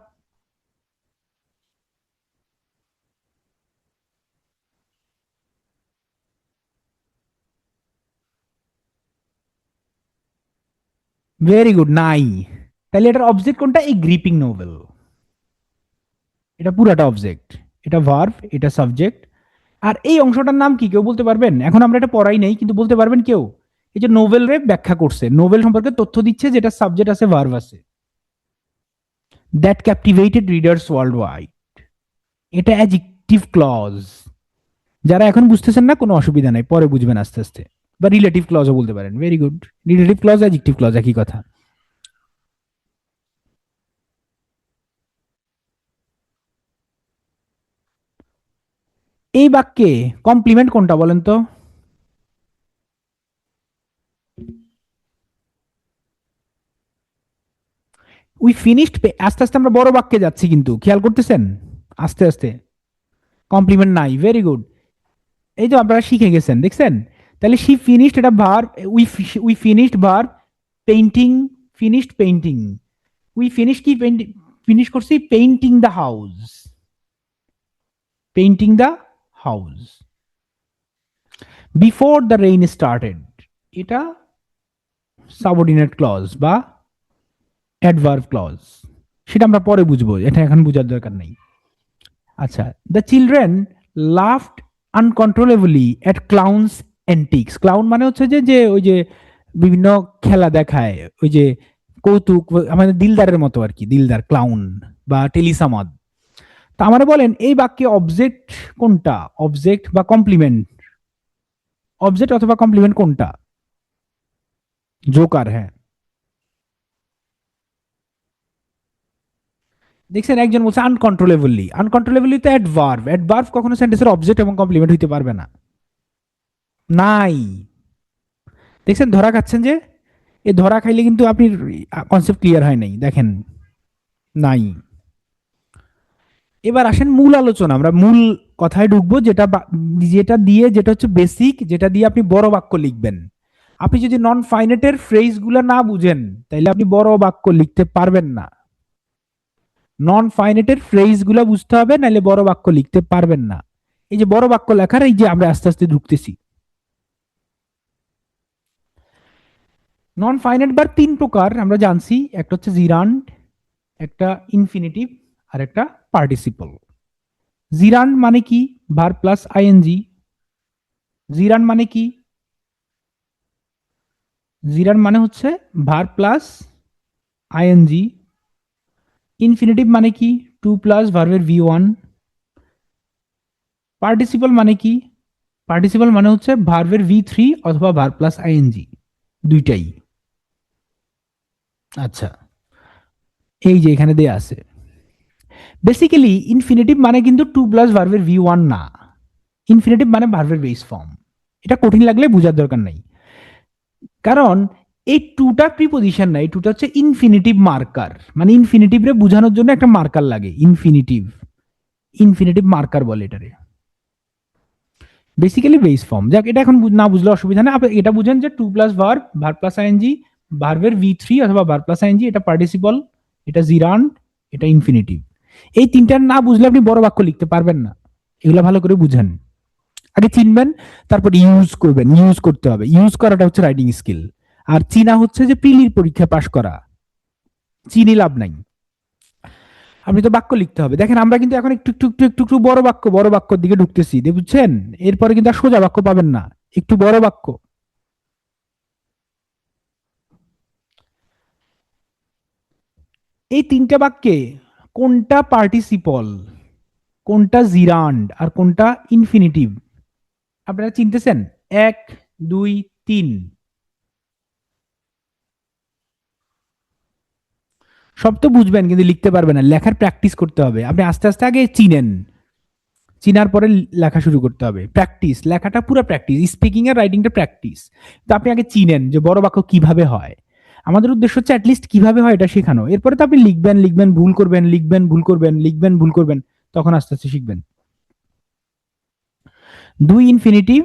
ভেরি গুড, নাই। তাহলে এটার অবজেক্ট কোনটা? এই গ্রিপিং নোভেল, এটা পুরাটা অবজেক্ট, এটা ভার্ব, এটা সাবজেক্ট। আর এই অংশটার নাম কি কেউ বলতে পারবেন? এখন আমরা এটা পড়াই নেই, কিন্তু বলতে পারবেন কেউ? এই যে নোভেল রে ব্যাখ্যা করছে, নোভেল সম্পর্কে তথ্য দিচ্ছে, যেটা সাবজেক্ট আছে ভার্ব আছে, দ্যাট ক্যাপটিভেটেড রিডার্স ওয়ার্ল্ড ওয়াইড, এটা অ্যাডজেক্টিভ ক্লজ। যারা এখন বুঝতেছেন না কোনো অসুবিধা নাই, পরে বুঝবেন আস্তে আস্তে। বা রিলেটিভ ক্লজও বলতে পারেন। Very good, relative clause adjective clause একই কথা। এই বাক্যে কমপ্লিমেন্ট কোনটা বলেন তো? উই ফিনিশড, আস্তে আস্তে আমরা বড় বাক্যে যাচ্ছি কিন্তু খেয়াল করতেছেন, আস্তে আস্তে। কমপ্লিমেন্ট নাই, ভেরি গুড। এই তো আপনারা শিখে গেছেন দেখছেন। তাহলে শি ফিনিশড এটা verb, we we finished verb, painting, finished painting. We finish কি ফিনিশ করছি? Painting the house, painting the house. Before the rain started, এটা সাবঅর্ডিনেট ক্লজ বা অ্যাডভার্ব ক্লজ, সেটা আমরা পরে বুঝবো, এটা এখন বোঝার দরকার নেই। আচ্ছা, the children laughed uncontrollably at clowns antics. Clown মানে হচ্ছে যে যে ওই যে বিভিন্ন খেলা দেখায়, ওই যে কৌতুক, আমাদের দিলদারের মতো আর কি, দিলদার ক্লাউন বা টেলিসামাদ। তা আমারে বলেন এই বাক্যে অবজেক্ট কোনটা, অবজেক্ট বা কমপ্লিমেন্ট, অবজেক্ট অথবা কমপ্লিমেন্ট কোনটা? জোকার, হ্যাঁ। দেখছেন একজন বলছে আনকন্ট্রোলেবলি, আনকন্ট্রোলেবলি তো অ্যাডভার্ব, অ্যাডভার্ব কখনো সেন্টেন্সের অবজেক্ট এবং কমপ্লিমেন্ট হইতে পারবে না, নাই। দেখছেন ধরা খাচ্ছেন যে, এ ধরা খাইলে কিন্তু আপনি কনসেপ্ট ক্লিয়ার হয় নাই, দেখেন নাই। এবার আসেন মূল আলোচনা, আমরা মূল কথায় ঢুকবো, যেটা যেটা দিয়ে, যেটা হচ্ছে বেসিক, যেটা দিয়ে আপনি বড় বাক্য লিখবেন। আপনি যদি নন ফাইনেটের ফ্রেজ গুলা না বুঝেন, তাইলে আপনি বড় বাক্য লিখতে পারবেন না। নন ফাইনেটের ফ্রেজ গুলা বুঝতে হবে, নাহলে বড় বাক্য লিখতে পারবেন না। এই যে বড় বাক্য লেখার, এই যে আমরা আস্তে আস্তে ঢুকতেছি। নন ফাইনাইট বার তিন প্রকার আমরা জানছি, একটা হচ্ছে জিরান্ড, একটা ইনফিনিটিভ, আর একটা পার্টিসিপল। জিরান্ড মানে কি? Verb plus ING. জিরান্ড মানে কি? জিরান্ড মানে হচ্ছে ভার্ব প্লাস আইএনজি। ইনফিনিটিভ মানে কি? টু প্লাস ভার্বের ভি ওয়ান। পার্টিসিপল মানে কি? পার্টিসিপল মানে হচ্ছে ভার্বের ভি থ্রি অথবা ভার্ব প্লাস আইএনজি, দুইটাই। আচ্ছা, এই যে এখানে দেয়া আছে। বেসিক্যালি ইনফিনিটিভ মানে কিন্তু টু প্লাস ভার্বের ভি ওয়ান না, ইনফিনিটিভ মানে ভার্বের বেস ফর্ম। এটা কঠিন লাগলে বোঝার দরকার নাই, কারণ এই টুটা প্রিপোজিশন না, এই টুটা হচ্ছে ইনফিনিটিভ মার্কার, মানে ইনফিনিটিভ রে বোঝানোর জন্য একটা মার্কার লাগে, ইনফিনিটিভ, ইনফিনিটিভ মার্কার বলে এটারে। Basically base form. যাক, এটা এখন না বুঝলে অসুবিধা নেই, আপনি এটা বুঝেন যে to plus verb, verb plus ING, ভার্বের ভি থ্রি অথবা ভার্ব প্লাস আইএনজি, এটা পার্টিসিপল, এটা জিরান্ড, এটা ইনফিনিটিভ। এই তিনটার না বুঝলে আপনি বড় বাক্য লিখতে পারবেন না, এগুলো ভালো করে বুঝেন। আগে চিনবেন, তারপর ইউজ করবেন, ইউজ করতে হবে। ইউজ করাটা হচ্ছে রাইটিং স্কিল, আর চিনা হচ্ছে যে প্রিলির পরীক্ষা পাশ করা। চিনি লাভ নাই, আপনি তো বাক্য লিখতে হবে। দেখেন আমরা কিন্তু এখন একটু একটু একটু একটু একটু বড় বাক্য, বড় বাক্যর দিকে ঢুকতেছি, বুঝছেন? এরপরে কিন্তু আর সোজা বাক্য পাবেন না, একটু বড় বাক্য। এই তিনটা বাক্যে কোনটা পার্টিসিপল, কোনটা জিরান্ড, আর কোনটা ইনফিনিটিভ আপনারা চিনতেছেন? এক, দুই, তিন, সব তো বুঝবেন কিন্তু লিখতে পারবেন না, লেখার প্র্যাকটিস করতে হবে। আপনি আস্তে আস্তে আগে চিনেন, চিনার পরে লেখা শুরু করতে হবে। প্র্যাকটিস, লেখাটা পুরো প্র্যাকটিস, স্পিকিং আর রাইটিংটা প্র্যাকটিস। তো আপনি আগে চিনেন যে বড় বাক্য কিভাবে হয়। আমাদের উদ্দেশ্য হচ্ছে অ্যাটলিস্ট কিভাবে হয় এটা শেখানো, এরপরে তো আপনি লিখবেন, লিখবেন ভুল করবেন, লিখবেন ভুল করবেন, লিখবেন ভুল করবেন, তখন আস্তে আস্তে শিখবেন। দুই ইনফিনিটিভ,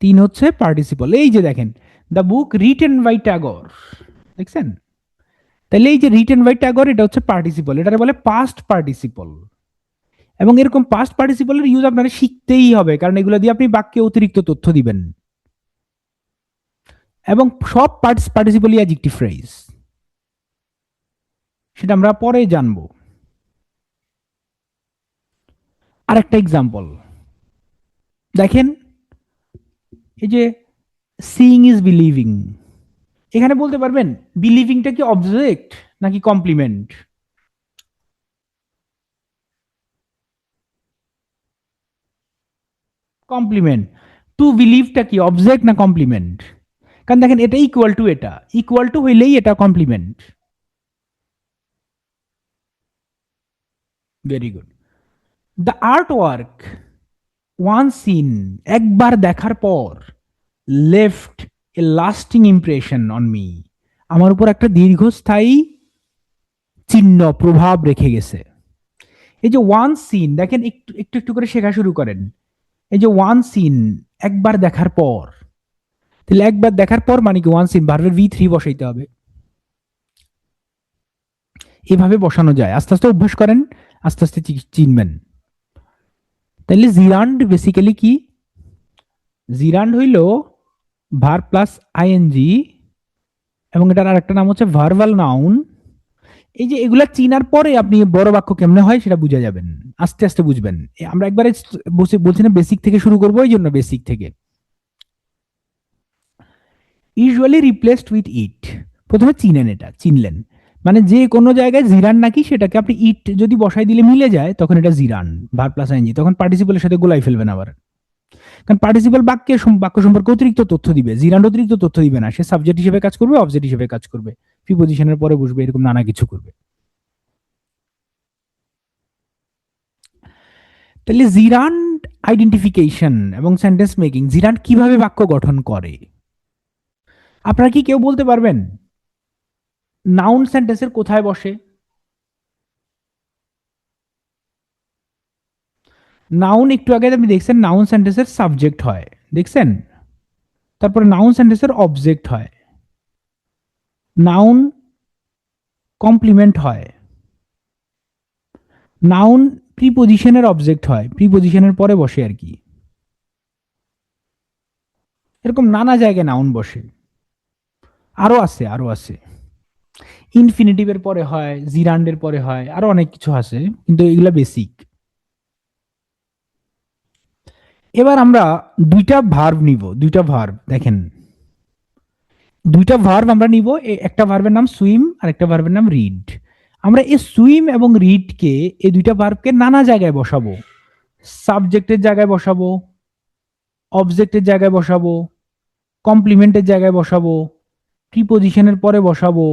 তিন হচ্ছে পার্টিসিপল। এই যে দেখেন, the book written by Tagore, দেখছেন? তাহলে এই যে রিটেন বাই ট্যাগর, এটা হচ্ছে পার্টিসিপল, এটা বলে পাস্ট পার্টিসিপল। এবং এরকম পাস্ট পার্টিসিপলের ইউজ আপনারা শিখতেই হবে, কারণ এগুলো দিয়ে আপনি বাক্যে অতিরিক্ত তথ্য দিবেন। এবং সব পার্টিসিপলই অ্যাডজেক্টিভ ফ্রেজ, সেটা আমরা পরে জানবো। আরেকটা এক্সাম্পল দেখেন, এই যে সিইং ইজ বিলিভিং, এখানে বলতে পারবেন বিলিভিংটা কি অবজেক্ট নাকি কমপ্লিমেন্ট? কমপ্লিমেন্ট। টু বিলিভটা কি অবজেক্ট না কমপ্লিমেন্ট? কারণ দেখেন এটা ইকুয়াল টু, এটা ইকুয়াল টু হইলেই এটা complement. Very good. The art work one seen, একবার দেখার পর, left a lasting impression on me, আমার উপর একটা দীর্ঘস্থায়ী চিহ্ন, প্রভাব রেখে গেছে। এই যে ওয়ান সিন, দেখেন একটু একটু একটু করে শেখা শুরু করেন। এই যে ওয়ান সিন, একবার দেখার পর, তাহলে একবার দেখার পর মানে কি ওয়ান সিন, ভার্বের ভি থ্রি বসাইতে হবে। এভাবে বসানো যায়, আস্তে আস্তে অভ্যাস করেন, আস্তে আস্তে চিনবেন। তাহলে জিরান্ড বেসিক্যালি কি? জিরান্ড হইল ভার্ব প্লাস আইএনজি, এবং এটার আরেকটা নাম হচ্ছে ভার্বাল নাউন। এই যে এগুলা চিনার পরে আপনি বড় বাক্য কেমনে হয় সেটা বুঝে যাবেন, আস্তে আস্তে বুঝবেন। আমরা একবারে বলছি না বেসিক থেকে শুরু করবো, এই জন্য বেসিক থেকে। ইউজুয়ালি রিপ্লেসড উইথ ইট, প্রথমে চিনেন, এটা চিনলেন মানে যে কোনো জায়গায় জিরান নাকি সেটাকে আপনি ইট যদি বসাই দিলে মিলে যায় তখন এটা জিরান, ভার্ব প্লাস আইএনজি, তখন পার্টিসিপলের সাথে গোলাই ফেলবেন আবার। কারণ পার্টিসিপল বাক্য সম্পর্কে অতিরিক্ত তথ্য দিবে, জিরান অতিরিক্ত তথ্য দিবে না, সে সাবজেক্ট হিসেবে কাজ করবে, অবজেক্ট হিসেবে কাজ করবে, প্রিপজিশনের পরে বসবে, এরকম নানা কিছু করবে। তাহলে জিরান আইডেন্টিফিকেশন এবং সেন্টেন্স মেকিং, জিরান কিভাবে বাক্য গঠন করে আপনারা কি কেউ বলতে পারবেন? নাউন সেন্টেন্সের কোথায় বসে? নাউন একটু আগে আপনি দেখছেন নাউন সেন্টেন্সের সাবজেক্ট হয়, দেখছেন? তারপরে নাউন সেন্টেন্সের অবজেক্ট হয়, নাউন কমপ্লিমেন্ট হয়, নাউন প্রিপজিশনের অবজেক্ট হয়, প্রিপজিশনের পরে বসে আর কি। এরকম নানা জায়গায় নাউন বসে, আরো আছে আরো আছে। ইনফিনিটিভের পরে হয়, জিরান্ডের পরে হয়, আরো অনেক কিছু আছে, কিন্তু এগুলা বেসিক। এবার আমরা দুইটা ভার্ব নিব, দুইটা ভার্ব দেখেন, দুইটা ভার্ব আমরা নিব, একটা ভার্বের নাম সুইম আর একটা ভার্বের নাম রিড। আমরা এই সুইম এবং রিডকে, এই দুইটা ভার্বকে নানা জায়গায় বসাবো, সাবজেক্টের জায়গায় বসাবো, অবজেক্টের জায়গায় বসাবো, কমপ্লিমেন্টের জায়গায় বসাবো, প্রিপজিশনের পরে বসাবো,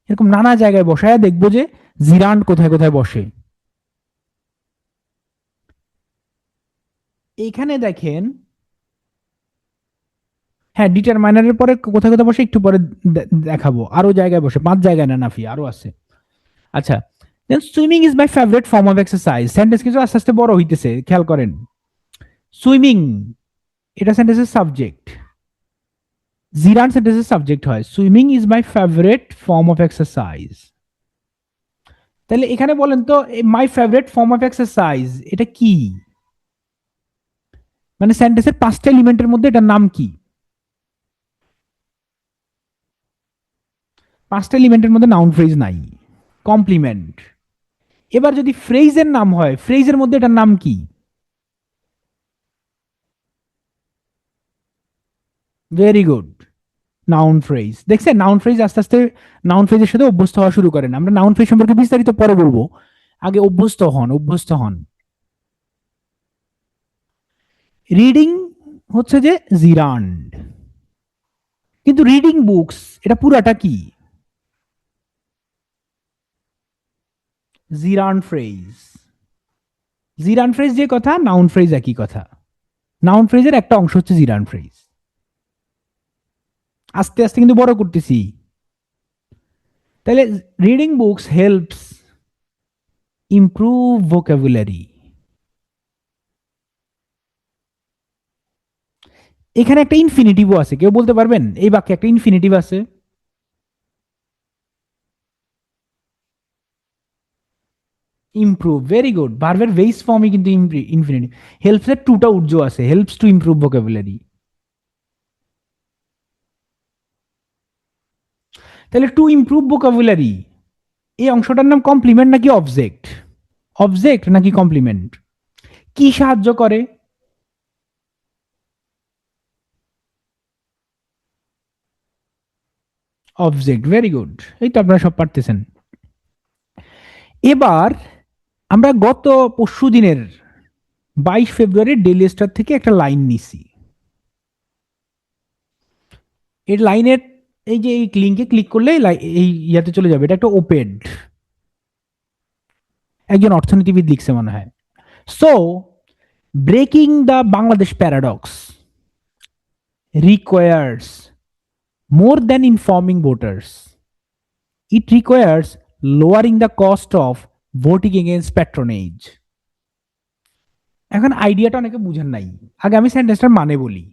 এরকম নানা জায়গায় বসায় দেখবো যে জিরান্ড কোথায় কোথায় বসে। এইখানে দেখেন, হ্যাঁ ডিটারমাইনারের পরে কোথায় কোথায় বসে একটু পরে দেখাবো, আরো জায়গায় বসে, 5 জায়গায় না নাফি, আরো আছে। আচ্ছা, then swimming is my favourite form of exercise, sentence কিছু আস্তে আস্তে বড় হইতেছে, খেয়াল করেন। সুইমিং, এটা সেন্টেন্সের সাবজেক্ট, জিরান সেন্টেন্সের সাবজেক্ট হয়, swimming is my favourite form of exercise. তাহলে এখানে বলেন তো মাই ফেভারিট ফর্ম অফ এক্সারসাইজ এটা কি? মানে সেন্টেন্সের 5টা এলিমেন্টের মধ্যে এটার নাম কি? 5টা এলিমেন্টের মধ্যে নাউন ফ্রেজ নাই, কমপ্লিমেন্ট। এবার যদি ফ্রেজের নাম হয়, ফ্রেজের মধ্যে এটার নাম কি? Very good, noun phrase. দেখছেন, নাউন ফ্রেজ আস্তে আস্তে নাউন ফ্রেজের সাথে অভ্যস্ত হওয়া শুরু করেন। আমরা নাউন ফ্রেজ সম্পর্কে বিস্তারিত পরে বলবো, আগে অভ্যস্ত হন, অভ্যস্ত হন। রিডিং হচ্ছে যে জিরান্ড, কিন্তু রিডিং বুকস এটা পুরাটা কি? জিরান্ড ফ্রেজ। জিরান্ড ফ্রেজ যে কথা, নাউন ফ্রেজ একই কথা। নাউন ফ্রেজের একটা অংশ হচ্ছে জিরান্ড ফ্রেজ। আস্তে আস্তে কিন্তু বড় করতেছি। তাহলে reading books helps improve vocabulary. এখানে একটা ইনফিনিটিভও আছে, কেউ বলতে পারবেন এই বাক্যে একটা ইনফিনিটিভ আছে? ইমপ্রুভ, ভেরি গুড, ভার্বের বেস ফর্মই কিন্তু ইনফিনিটিভ। হেল্পস এর টুটা উর্জ আছে, হেল্পস টু ইমপ্রুভ ভোকাবুলারি। তাহলে টু ইমপ্রুভ ভোকাবুলারি, এই অংশটার নাম কমপ্লিমেন্ট নাকি অবজেক্ট? অবজেক্ট নাকি কমপ্লিমেন্ট? কি সাহায্য করে? অবজেক্ট, ভেরি গুড, এই তো আপনারা সব পারতেছেন। এবার আমরা গত পরশু দিনের 22 ফেব্রুয়ারি ডেইলি স্টার থেকে একটা লাইন নিছি। এর লাইনের এই যে এই লিঙ্কে ক্লিক করলে এই ইয়াতে চলে যাবে, এটা একটা ওপেড, একজন অর্থনীতিবিদ লিখছে মনে হয়। So breaking the Bangladesh paradox requires more than informing voters. It requires lowering the cost of voting against patronage. এখন আইডিয়াটা অনেকে বুঝেন নাই, আগে আমি সেন্টেন্সটার মানে বলি,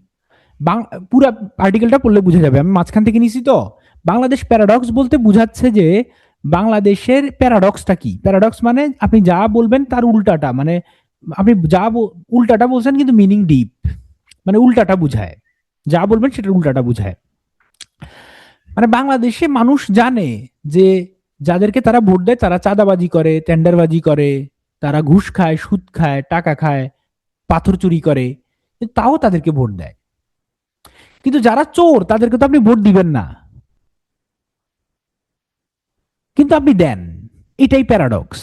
পুরো আর্টিকেলটা পড়লে বুঝে যাবে, আমি মাঝখান থেকে নিছি তো। বাংলাদেশ প্যারাডক্স বলতে বুঝাচ্ছে যে বাংলাদেশের প্যারাডক্সটা কি? প্যারাডক্স মানে আপনি যা বলবেন তার উল্টাটা, মানে আপনি যা উল্টাটা বলছেন কিন্তু মিনিং ডিপ, মানে উল্টাটা বুঝায়, যা বলবেন সেটার উল্টাটা বুঝায়। মানে বাংলাদেশে মানুষ জানে যে যাদেরকে তারা ভোট দেয় তারা চাঁদাবাজি করে, টেন্ডারবাজি করে, তারা ঘুষ খায়, সুদ খায়, টাকা খায়, পাথর চুরি করে, কিন্তু তাও তাদেরকে ভোট দেয়। কিন্তু যারা চোর তাদেরকে তো আপনি ভোট দিবেন না, কিন্তু আপনি দেন। এটাই প্যারাডক্স।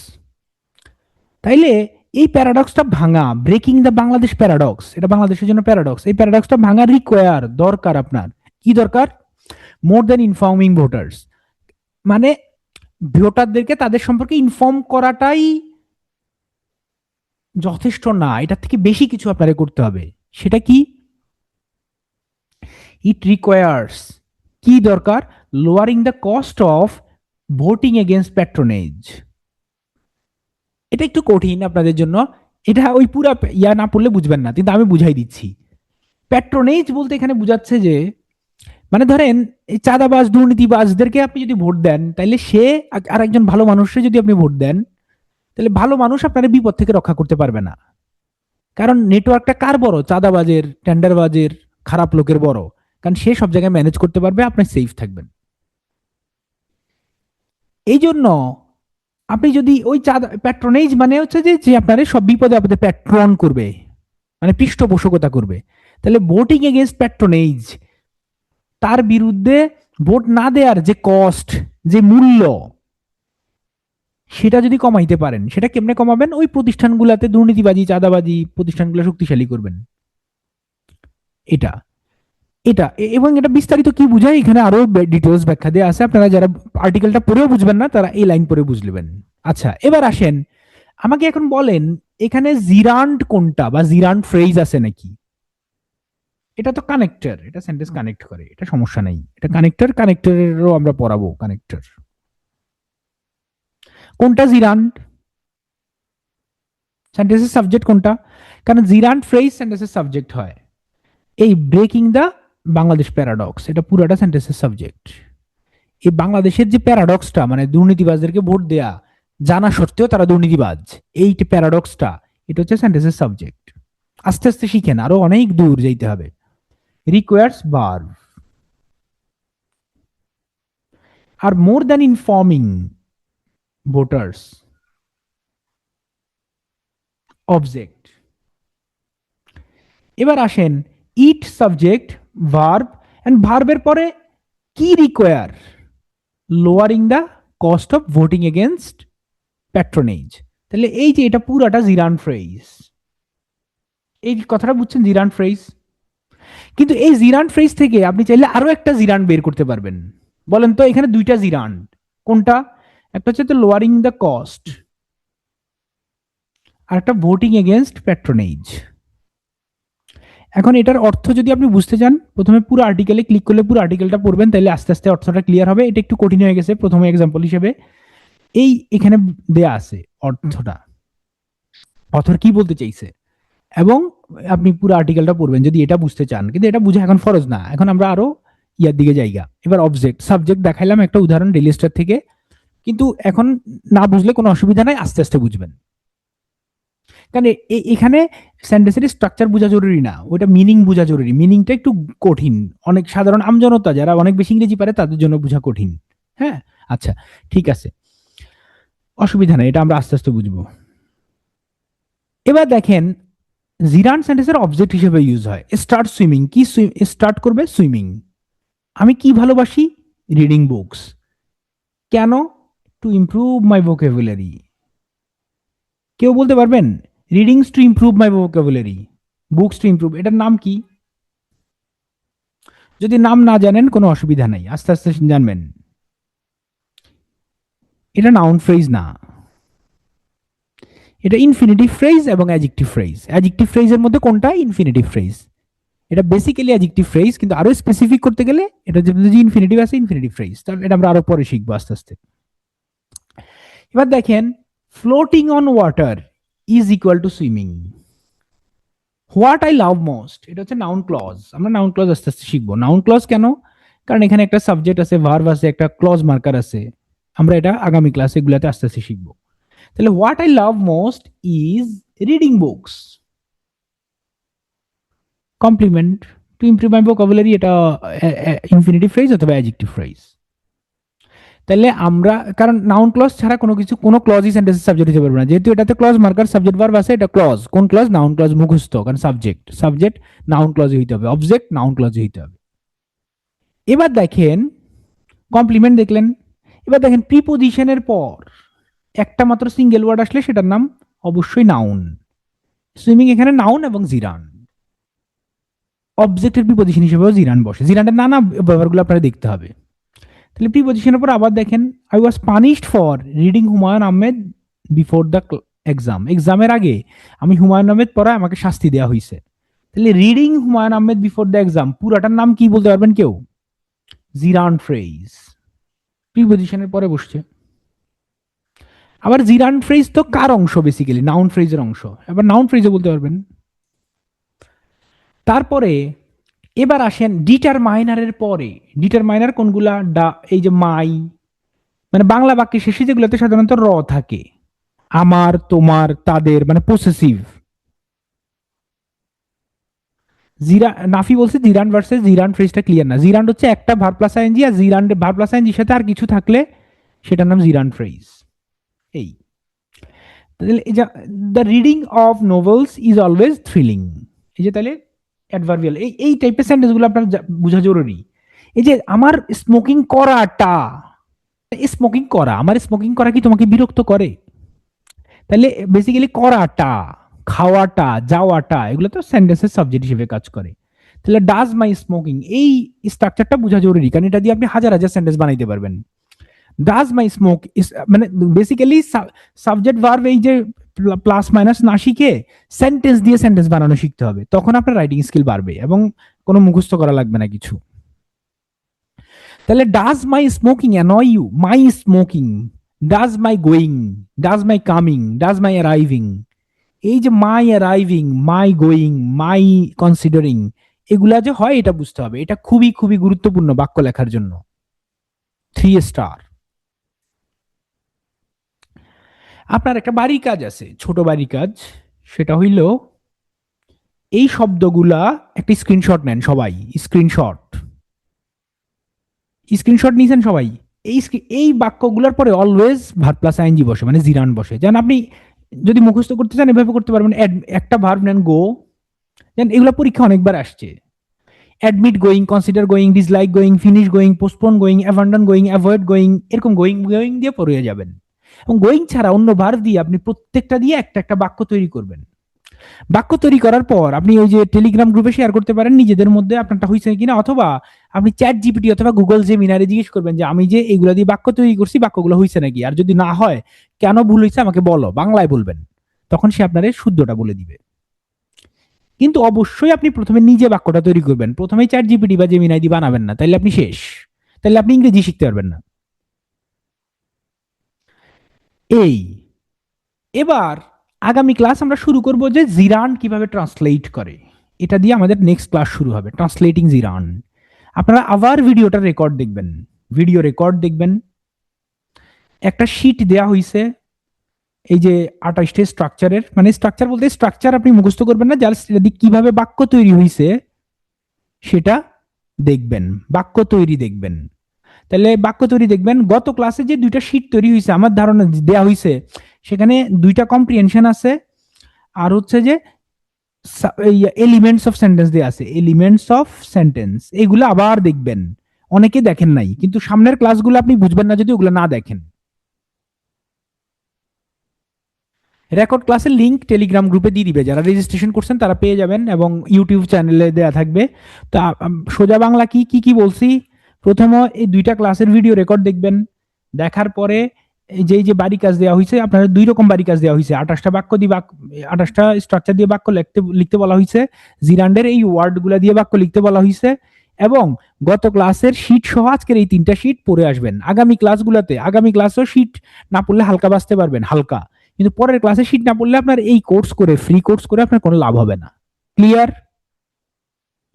তাইলে এই প্যারাডক্সটা ভাঙা, ব্রেকিং দ্য বাংলাদেশ প্যারাডক্স, এটা বাংলাদেশের জন্য প্যারাডক্স। এই প্যারাডক্সটা ভাঙা রিকোয়ার, দরকার আপনার। কি দরকার? মোর দেন ইনফর্মিং ভোটার্স। মানে ভোটারদেরকে তাদের সম্পর্কে ইনফর্ম করাটাই যথেষ্ট না, এটার থেকে বেশি কিছু আপনারা করতে হবে। সেটা কি? ইট রিকোয়ার্স, কি দরকার? Lowering the cost of voting against patronage. এটা একটু কঠিন আপনাদের জন্য, এটা ওই পুরা ইয়া না পড়লে বুঝবেন না, কিন্তু আমি বুঝাই দিচ্ছি। প্যাট্রোনেজ বলতে এখানে বুঝাচ্ছে যে, মানে ধরেন এই চাঁদাবাজ দুর্নীতিবাজদেরকে আপনি যদি ভোট দেন, তাহলে সে আর একজন ভালো মানুষকে যদি আপনি ভোট দেন, তাহলে ভালো মানুষ আপনার বিপদ থেকে রক্ষা করতে পারবে না। কারণ নেটওয়ার্কটা কার বড়? চাঁদাবাজের, টেন্ডারবাজের, খারাপ লোকের বড়। কারণ সে সব জায়গায় ম্যানেজ করতে পারবে, আপনি সেফ থাকবেন। এই জন্য আপনি যদি ওই চাঁদা, প্যাট্রোনেজ মানে হচ্ছে যে যে আপনার সব বিপদে আপদে প্যাট্রন করবে, মানে পৃষ্ঠপোষকতা করবে। তাহলে ভোটিং এগেনস্ট প্যাট্রোনেজ, তার বিরুদ্ধে ভোট না দেওয়ার যে কস্ট, যে মূল্য, সেটা যদি কমাইতে পারেন, সেটা কেমনে কমাবেন? ওই প্রতিষ্ঠানগুলোতে দুর্নীতিবাজি, চাঁদাবাজি প্রতিষ্ঠানগুলো শক্তিশালী করবেন। এটা এটা এবং এটা বিস্তারিত কি বুঝায় এখানে আরো ডিটেলস ব্যাখ্যা দেওয়া আছে, আপনারা যারা আর্টিকেলটা পড়েও বুঝবেন না তারা এই লাইন পড়ে বুঝলেন। আচ্ছা, এবার আসেন, আমাকে এখন বলেন এখানে জিরান্ড কোনটা, বা জিরান্ড ফ্রেজ আছে নাকি? এটা তো কানেক্টর, এটা সেন্টেন্স কানেক্ট করে, এটা সমস্যা নাই। এটা কানেক্টর, কানেক্টরেরও আমরা পড়াবো কানেক্টর। কোনটা জিরান্ড? সেন্টেন্সের সাবজেক্ট কোনটা? কারণ জিরান্ড ফ্রেজ সেন্টেন্সের সাবজেক্ট হয়। এই ব্রেকিং দ্য বাংলাদেশ প্যারাডক্স, এটা পুরোটা সেন্টেন্সের সাবজেক্ট। এই বাংলাদেশের যে প্যারাডক্সটা, মানে দুর্নীতিবাজদেরকে ভোট দেয়া জানা সত্ত্বেও তারা দুর্নীতিবাজ, এই প্যারাডক্সটা, এটা হচ্ছে সেন্টেন্সের সাবজেক্ট। আস্তে আস্তে শিখেন, আরো অনেক দূর যাইতে হবে। Requires verb. আর more than informing voters, object. এবার আসেন, ইট সাবজেক্ট, ভার্ব, এন্ড ভার্বের পরে কি require? Lowering the cost of voting against patronage. তাহলে এই যে এটা পুরাটা জিরান্ড ফ্রেজ, এই কথাটা বুঝছেন, জিরান্ড ফ্রেজ। কিন্তু এই জিরান্ড ফ্রেজ থেকে আপনি চাইলে আরো একটা জিরান্ড বের করতে পারবেন। বলেন তো, এখানে দুইটা জিরান্ড কোনটা? একটা হচ্ছে লোয়ারিং দ্য কস্ট, আর একটা ভোটিং এগেনস্ট প্যাট্রোনেজ। এখন এটার অর্থ যদি আপনি বুঝতে চান, প্রথমে পুরো আর্টিকেলে ক্লিক করলে পুরো আর্টিকেলটা পড়বেন, তাহলে আস্তে আস্তে অর্থটা ক্লিয়ার হবে। এটা একটু কঠিন হয়ে গেছে প্রথমে এক্সাম্পল হিসেবে। এই এখানে দেয়া আছে অর্থটা, অথর কি বলতে চাইছে, এবং আপনি পুরো আর্টিকেলটা পড়বেন যদি এটা বুঝতে চান। কিন্তু এটা বুঝা এখন ফরজ না, এখন আমরা আরো ইয়ার দিকে যাইগা। এবার অবজেক্ট সাবজেক্ট দেখাইলাম একটা উদাহরণ ডেইলি স্টার থেকে, কিন্তু এখন না বুঝলে কোনো অসুবিধা নাই, আস্তে আস্তে বুঝবেন। কারণ এখানে সেন্টেন্সের স্ট্রাকচার বোঝা জরুরি না, ওটা মিনিং বোঝা জরুরি। মিনিংটা একটু কঠিন, অনেক সাধারণ আমজনতা যারা অনেক বেশি ইংরেজি পারে তাদের জন্য বোঝা কঠিন। হ্যাঁ, আচ্ছা, ঠিক আছে, অসুবিধা নাই, এটা আমরা আস্তে আস্তে বুঝবো। এবার দেখেন, জিরান্ড সেন্টেন্সের অবজেক্ট হিসেবে ইউজ হয়। স্টার্ট সুইমিং, কি স্টার্ট করবে? সুইমিং। আমি কি ভালোবাসি? Reading books. কেন? To improve my vocabulary. কেউ বলতে পারবেন? Readings to improve my vocabulary, books to improve, এটার নাম কি? যদি নাম না জানেন কোনো অসুবিধা নাই, আস্তে আস্তে জানবেন। এটা নাউন ফ্রেজ না, এটা ইনফিনিটিভ ফ্রেজ এবং অ্যাডজেক্টিভ ফ্রেজ। অ্যাডজেক্টিভ ফ্রেজের মধ্যে কোনটা? Infinitive phrase. এটা বেসিক্যালি অ্যাডজেক্টিভ ফ্রেজ, কিন্তু আরো স্পেসিফিক করতে গেলে এটা যে ইনফিনিটিভ আছে, ইনফিনিটিভ ফ্রেজ। তাহলে এটা আমরা আরো পরে শিখবো আস্তে আস্তে। এবার দেখেন, floating on water is equal two swimming. What I love most, এটা হচ্ছে নাউন ক্লজ। আমরা নাউন ক্লজ আস্তে আস্তে শিখবো। নাউন ক্লজ কেন? কারণ এখানে একটা সাবজেক্ট আছে, ভার্ব আছে, একটা ক্লজ মার্কার আছে। আমরা এটা আগামী ক্লাসে এগুলাতে আস্তে আস্তে শিখবো। তাহলে what I love most is reading books, complement, to improve my vocabulary, এটা ইনফিনিটিভ ফ্রেজ অথবা অ্যাডজেক্টিভ ফ্রেজ। তাহলে আমরা, কারণ নাউন ক্লজ ছাড়া কোনো কিছু, কোনো ক্লজই সেন্টেন্সের সাবজেক্ট হতে পারবে না, যেহেতু এটাতে ক্লজ মার্কার সাবজেক্ট ভার্ব আছে, এটা ক্লজ। কোন ক্লজ? নাউন ক্লজ মুখস্থ, কারণ সাবজেক্ট সাবজেক্ট নাউন ক্লজে হইতে হবে, অবজেক্ট নাউন ক্লজে হইতে হবে। এবার দেখেন কমপ্লিমেন্ট দেখলেন, এবার দেখেন প্রিপোজিশনের পর একটা মাত্র সিঙ্গেল ওয়ার্ড আসলে সেটার নাম অবশ্যই নাউন। সুইমিং এখানে নাউন এবং জিরান। অবজেক্টের প্রিপোজিশন হিসেবেও জিরান বসে, জিরানের নানা ব্যবহারগুলো আপনারা দেখতে হবে। তাহলে প্রিপোজিশনের পর আবার দেখেন, I was punished for reading Humayun Ahmed before the exam. এক্সামের আগে আমি হুমায়ুন আহমেদ পড়ায় আমাকে শাস্তি দেওয়া হয়েছে। তাহলে reading Humayun Ahmed before the exam পুরাটার নাম কি বলতে পারবেন কেউ? জিরান ফ্রেজ, প্রিপোজিশনের পরে বসছে। আবার জিরান ফ্রেজ তো কার অংশ? বেসিক্যালি নাউন ফ্রেজের অংশ, এবার নাউন ফ্রেজও বলতে পারবেন। তারপরে এবার আসেন ডিটারমাইনারের পরে। ডিটারমাইনার কোনগুলা? এই যে মাই, মানে বাংলা বাক্যের শেষে যেগুলোতে সাধারণত র থাকে, আমার, তোমার, তাদের, মানে পসেসিভ। নাফি বলছে জিরান ভার্সেস জিরান ফ্রেজটা ক্লিয়ার না। জিরান হচ্ছে একটা ভার্ব প্লাস আইএনজি, আর জিরান ভার্ব প্লাস আইএনজির সাথে আর কিছু থাকলে সেটার নাম জিরান ফ্রেজ। এই the reading of novels is always thrilling, এই যে তাহলে অ্যাডভার্বিয়াল, এই টাইপের সেন্টেন্সগুলো আপনার বোঝা জরুরি। এই যে আমার স্মোকিং করাটা, স্মোকিং করা, আমার স্মোকিং করা কি তোমাকে বিরক্ত করে? তাহলে বেসিক্যালি করাটা, খাওয়াটা, যাওয়াটা, এগুলো তো সেন্টেন্সের সাবজেক্ট হিসেবে কাজ করে। তাহলে ডাজ মাই স্মোকিং, এই স্ট্রাকচারটা বোঝা জরুরি, কারণ এটা দিয়ে আপনি হাজার হাজার সেন্টেন্স বানাইতে পারবেন। ডাজ মাই স্মোক ইস, মানে বেসিক্যালি সাবজেক্ট ভার্ব এই যে প্লাস মাইনাস না শিখে সেন্টেন্স দিয়ে সেন্টেন্স বানানো শিখতে হবে, তখন আপনার রাইটিং স্কিল বাড়বে এবং কোনো মুখস্থ করা লাগবে না কিছু। তাহলে does my smoking annoy you? My smoking, does my going, does my coming, does my arriving, এই যে my arriving, my going, my considering, এগুলা যে হয় এটা বুঝতে হবে। এটা খুবই খুবই গুরুত্বপূর্ণ বাক্য লেখার জন্য। 3 স্টার। আপনার একটা বাড়ির কাজ আছে, ছোট বাড়ির কাজ, সেটা হইল এই শব্দগুলা একটা স্ক্রিনশট নেন সবাই। স্ক্রিনশট, স্ক্রিনশট নিয়েছেন সবাই? এই বাক্যগুলোর পরে অলওয়েজ ভার্ব প্লাস আইএনজি বসে, মানে জিরান বসে। যেন আপনি যদি মুখস্থ করতে চান এভাবে করতে পারবেন। একটা ভার্ব নেন গো, যেন এগুলো পরীক্ষা অনেকবার আসছে। Admit going, consider going, dislike going, finish going, postpone going, abandon going, avoid going, এরকম গোয়িং গোয়িং দিয়ে পড়ে যাবেন। এবং গোয়িং ছাড়া অন্য ভার্ব দিয়ে আপনি প্রত্যেকটা দিয়ে একটা একটা বাক্য তৈরি করবেন। বাক্য তৈরি করার পর আপনি ওই যে টেলিগ্রাম গ্রুপে শেয়ার করতে পারেন নিজেদের মধ্যে আপনারটা হয়েছে কিনা, অথবা আপনি চ্যাট জিপিটি অথবা গুগল জেমিনারে জিজ্ঞেস করবেন যে আমি যে এগুলো দিয়ে বাক্য তৈরি করছি, বাক্যগুলো হয়েছে নাকি, আর যদি না হয় কেন ভুল হয়েছে আমাকে বলো, বাংলায় বলবেন, তখন সে আপনার শুদ্ধটা বলে দিবে। কিন্তু অবশ্যই আপনি প্রথমে নিজে বাক্যটা তৈরি করবেন, প্রথমেই চ্যাট জিপিটি বা জেমিনাই দিয়ে বানাবেন না, তাইলে আপনি শেষ, তাইলে আপনি ইংরেজি শিখতে পারবেন না। এই এবার আগামী ক্লাস আমরা শুরু করব যে জিরান কিভাবে ট্রান্সলেট করে, এটা দিয়ে আমাদের নেক্সট ক্লাস শুরু হবে, ট্রান্সলেটিং জিরান। আপনারা আবার ভিডিওটা রেকর্ড দেখবেন, ভিডিও রেকর্ড দেখবেন। একটা শীট দেয়া হয়েছে এই যে 28টে স্ট্রাকচারের, মানে স্ট্রাকচার বলতে স্ট্রাকচার আপনি মুখস্থ করবেন না, জাস্ট যদি কিভাবে বাক্য তৈরি হয়েছে সেটা দেখবেন, বাক্য তৈরি দেখবেন। তাহলে বাক্য তৈরি দেখবেন। গত ক্লাসে যে 2টা শীট তৈরি হয়েছে আমার ধারণা দেয়া হয়েছে, সেখানে 2টা কম্প্রিহেনশন আছে, আর হচ্ছে যে এলিমেন্টস অফ সেন্টেন্স দেয়া আছে, এলিমেন্টস অফ সেন্টেন্স, এগুলো আবার দেখবেন। অনেকে দেখেন নাই, কিন্তু সামনের ক্লাসগুলো আপনি বুঝবেন না যদি ওগুলো না দেখেন। রেকর্ড ক্লাসের লিংক টেলিগ্রাম গ্রুপে দিয়ে দিবে, যারা রেজিস্ট্রেশন করছেন তারা পেয়ে যাবেন, এবং ইউটিউব চ্যানেলে দেয়া থাকবে। তা সোজা বাংলা কি কি কি বলছি, প্রথমে এই 2টা ক্লাসের ভিডিও রেকর্ড দেখবেন, দেখার পরে এই যে বাড়ি কাজ দেওয়া হয়েছে, আপনাদের 2 রকম বাড়ি কাজ দেওয়া হয়েছে। 28টা বাক্য দিয়ে 28টা স্ট্রাকচার দিয়ে বাক্য লিখতে বলা হয়েছে, জিরান্ডের এই ওয়ার্ডগুলো দিয়ে বাক্য লিখতে বলা হয়েছে, এবং গত ক্লাসের শীট সহ আজকের এই 3টা শীট পড়ে আসবেন। আগামী ক্লাসগুলোতে, আগামী ক্লাসও শীট না পড়লে হালকা বাঁচতে পারবেন, হালকা, কিন্তু পরের ক্লাসে শীট না পড়লে আপনার এই কোর্স করে, ফ্রি কোর্স করে আপনার কোনো লাভ হবে না। ক্লিয়ার?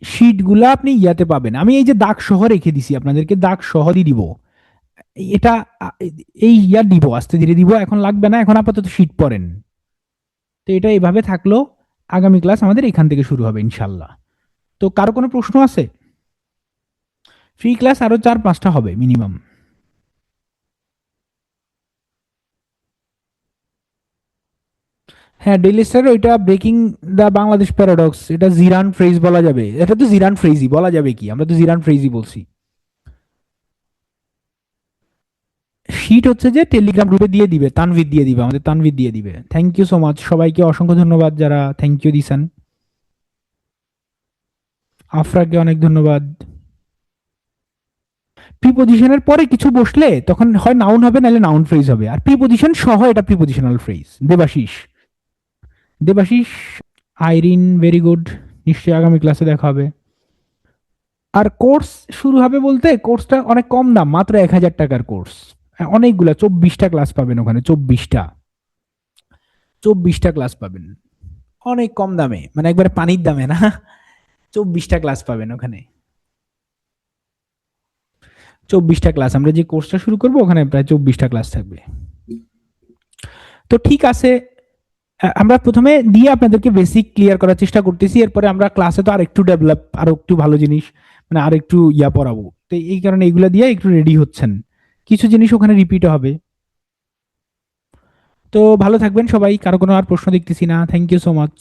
শীটগুলো আপনি ইয়াতে পাবেন, আমি এই যে দাগ সহ রেখে দিছি আপনাদেরকে, দাগ সহ দিয়ে দিব। এটা এই ইয়ার দিব, আস্তে ধীরে দিব, এখন লাগবে না, এখন আপাতত শীট পড়েন। তো এটা এইভাবে থাকলো, আগামী ক্লাস আমাদের এখান থেকে শুরু হবে ইনশাল্লাহ। তো কারো কোনো প্রশ্ন আছে? ফ্রি ক্লাস আরো 4-5টা হবে মিনিমাম। হ্যাঁ, ডেইলি স্টার ওইটা ব্রেকিং দা বাংলাদেশ প্যারাডক্স, এটা জিরান ফ্রেজ বলা যাবে, এটা তো জিরান ফ্রেজই বলা যাবে, কি আমরা তো জিরান ফ্রেজই বলছি। শীট হচ্ছে যে টেলিগ্রাম গ্রুপে দিয়ে দিবে, তানভীর দিয়ে দিবে, আমাদের তানভীর দিয়ে দিবে। থ্যাংক ইউ সো মাচ, সবাইকে অসংখ্য ধন্যবাদ যারা থ্যাংক ইউ দিছেন। আফরাকে অনেক ধন্যবাদ। প্রিপোজিশনের পরে কিছু বসলে তখন হয় নাউন হবে নাহলে নাউন ফ্রেজ হবে, আর প্রিপোজিশন সহ এটা prepositional phrase. Debashish, Debashish, Irene, very good, নিশ্চয়ই আগামী ক্লাসে দেখা হবে। আর কোর্স শুরু হবে বলতে, কোর্সটা অনেক কম দাম, মাত্র 1000 টাকার কোর্স। অনেকগুলা 24টা ক্লাস পাবেন ওখানে, 24টা ক্লাস পাবেন অনেক কম দামে, মানে একবারে পানির দামে না। 24টা ক্লাস পাবেন ওখানে। 24টা ক্লাস, আমরা যে কোর্সটা শুরু করবো ওখানে প্রায় 24টা ক্লাস থাকবে। তো ঠিক আছে, আমরা প্রথমে দিয়ে আপনাদেরকে বেসিক ক্লিয়ার করার চেষ্টা করতেছি, এরপরে আমরা ক্লাসে তো আর একটু ডেভেলপ, আর একটু ভালো জিনিস, মানে আর একটু পড়াবো, তো এই কারণে এগুলা দিয়ে একটু রেডি হচ্ছেন, কিছু জিনিস ওখানে রিপিট হবে। তো ভালো থাকবেন সবাই, কারো কোনো আর প্রশ্ন দেখতেছি না। Thank you so much.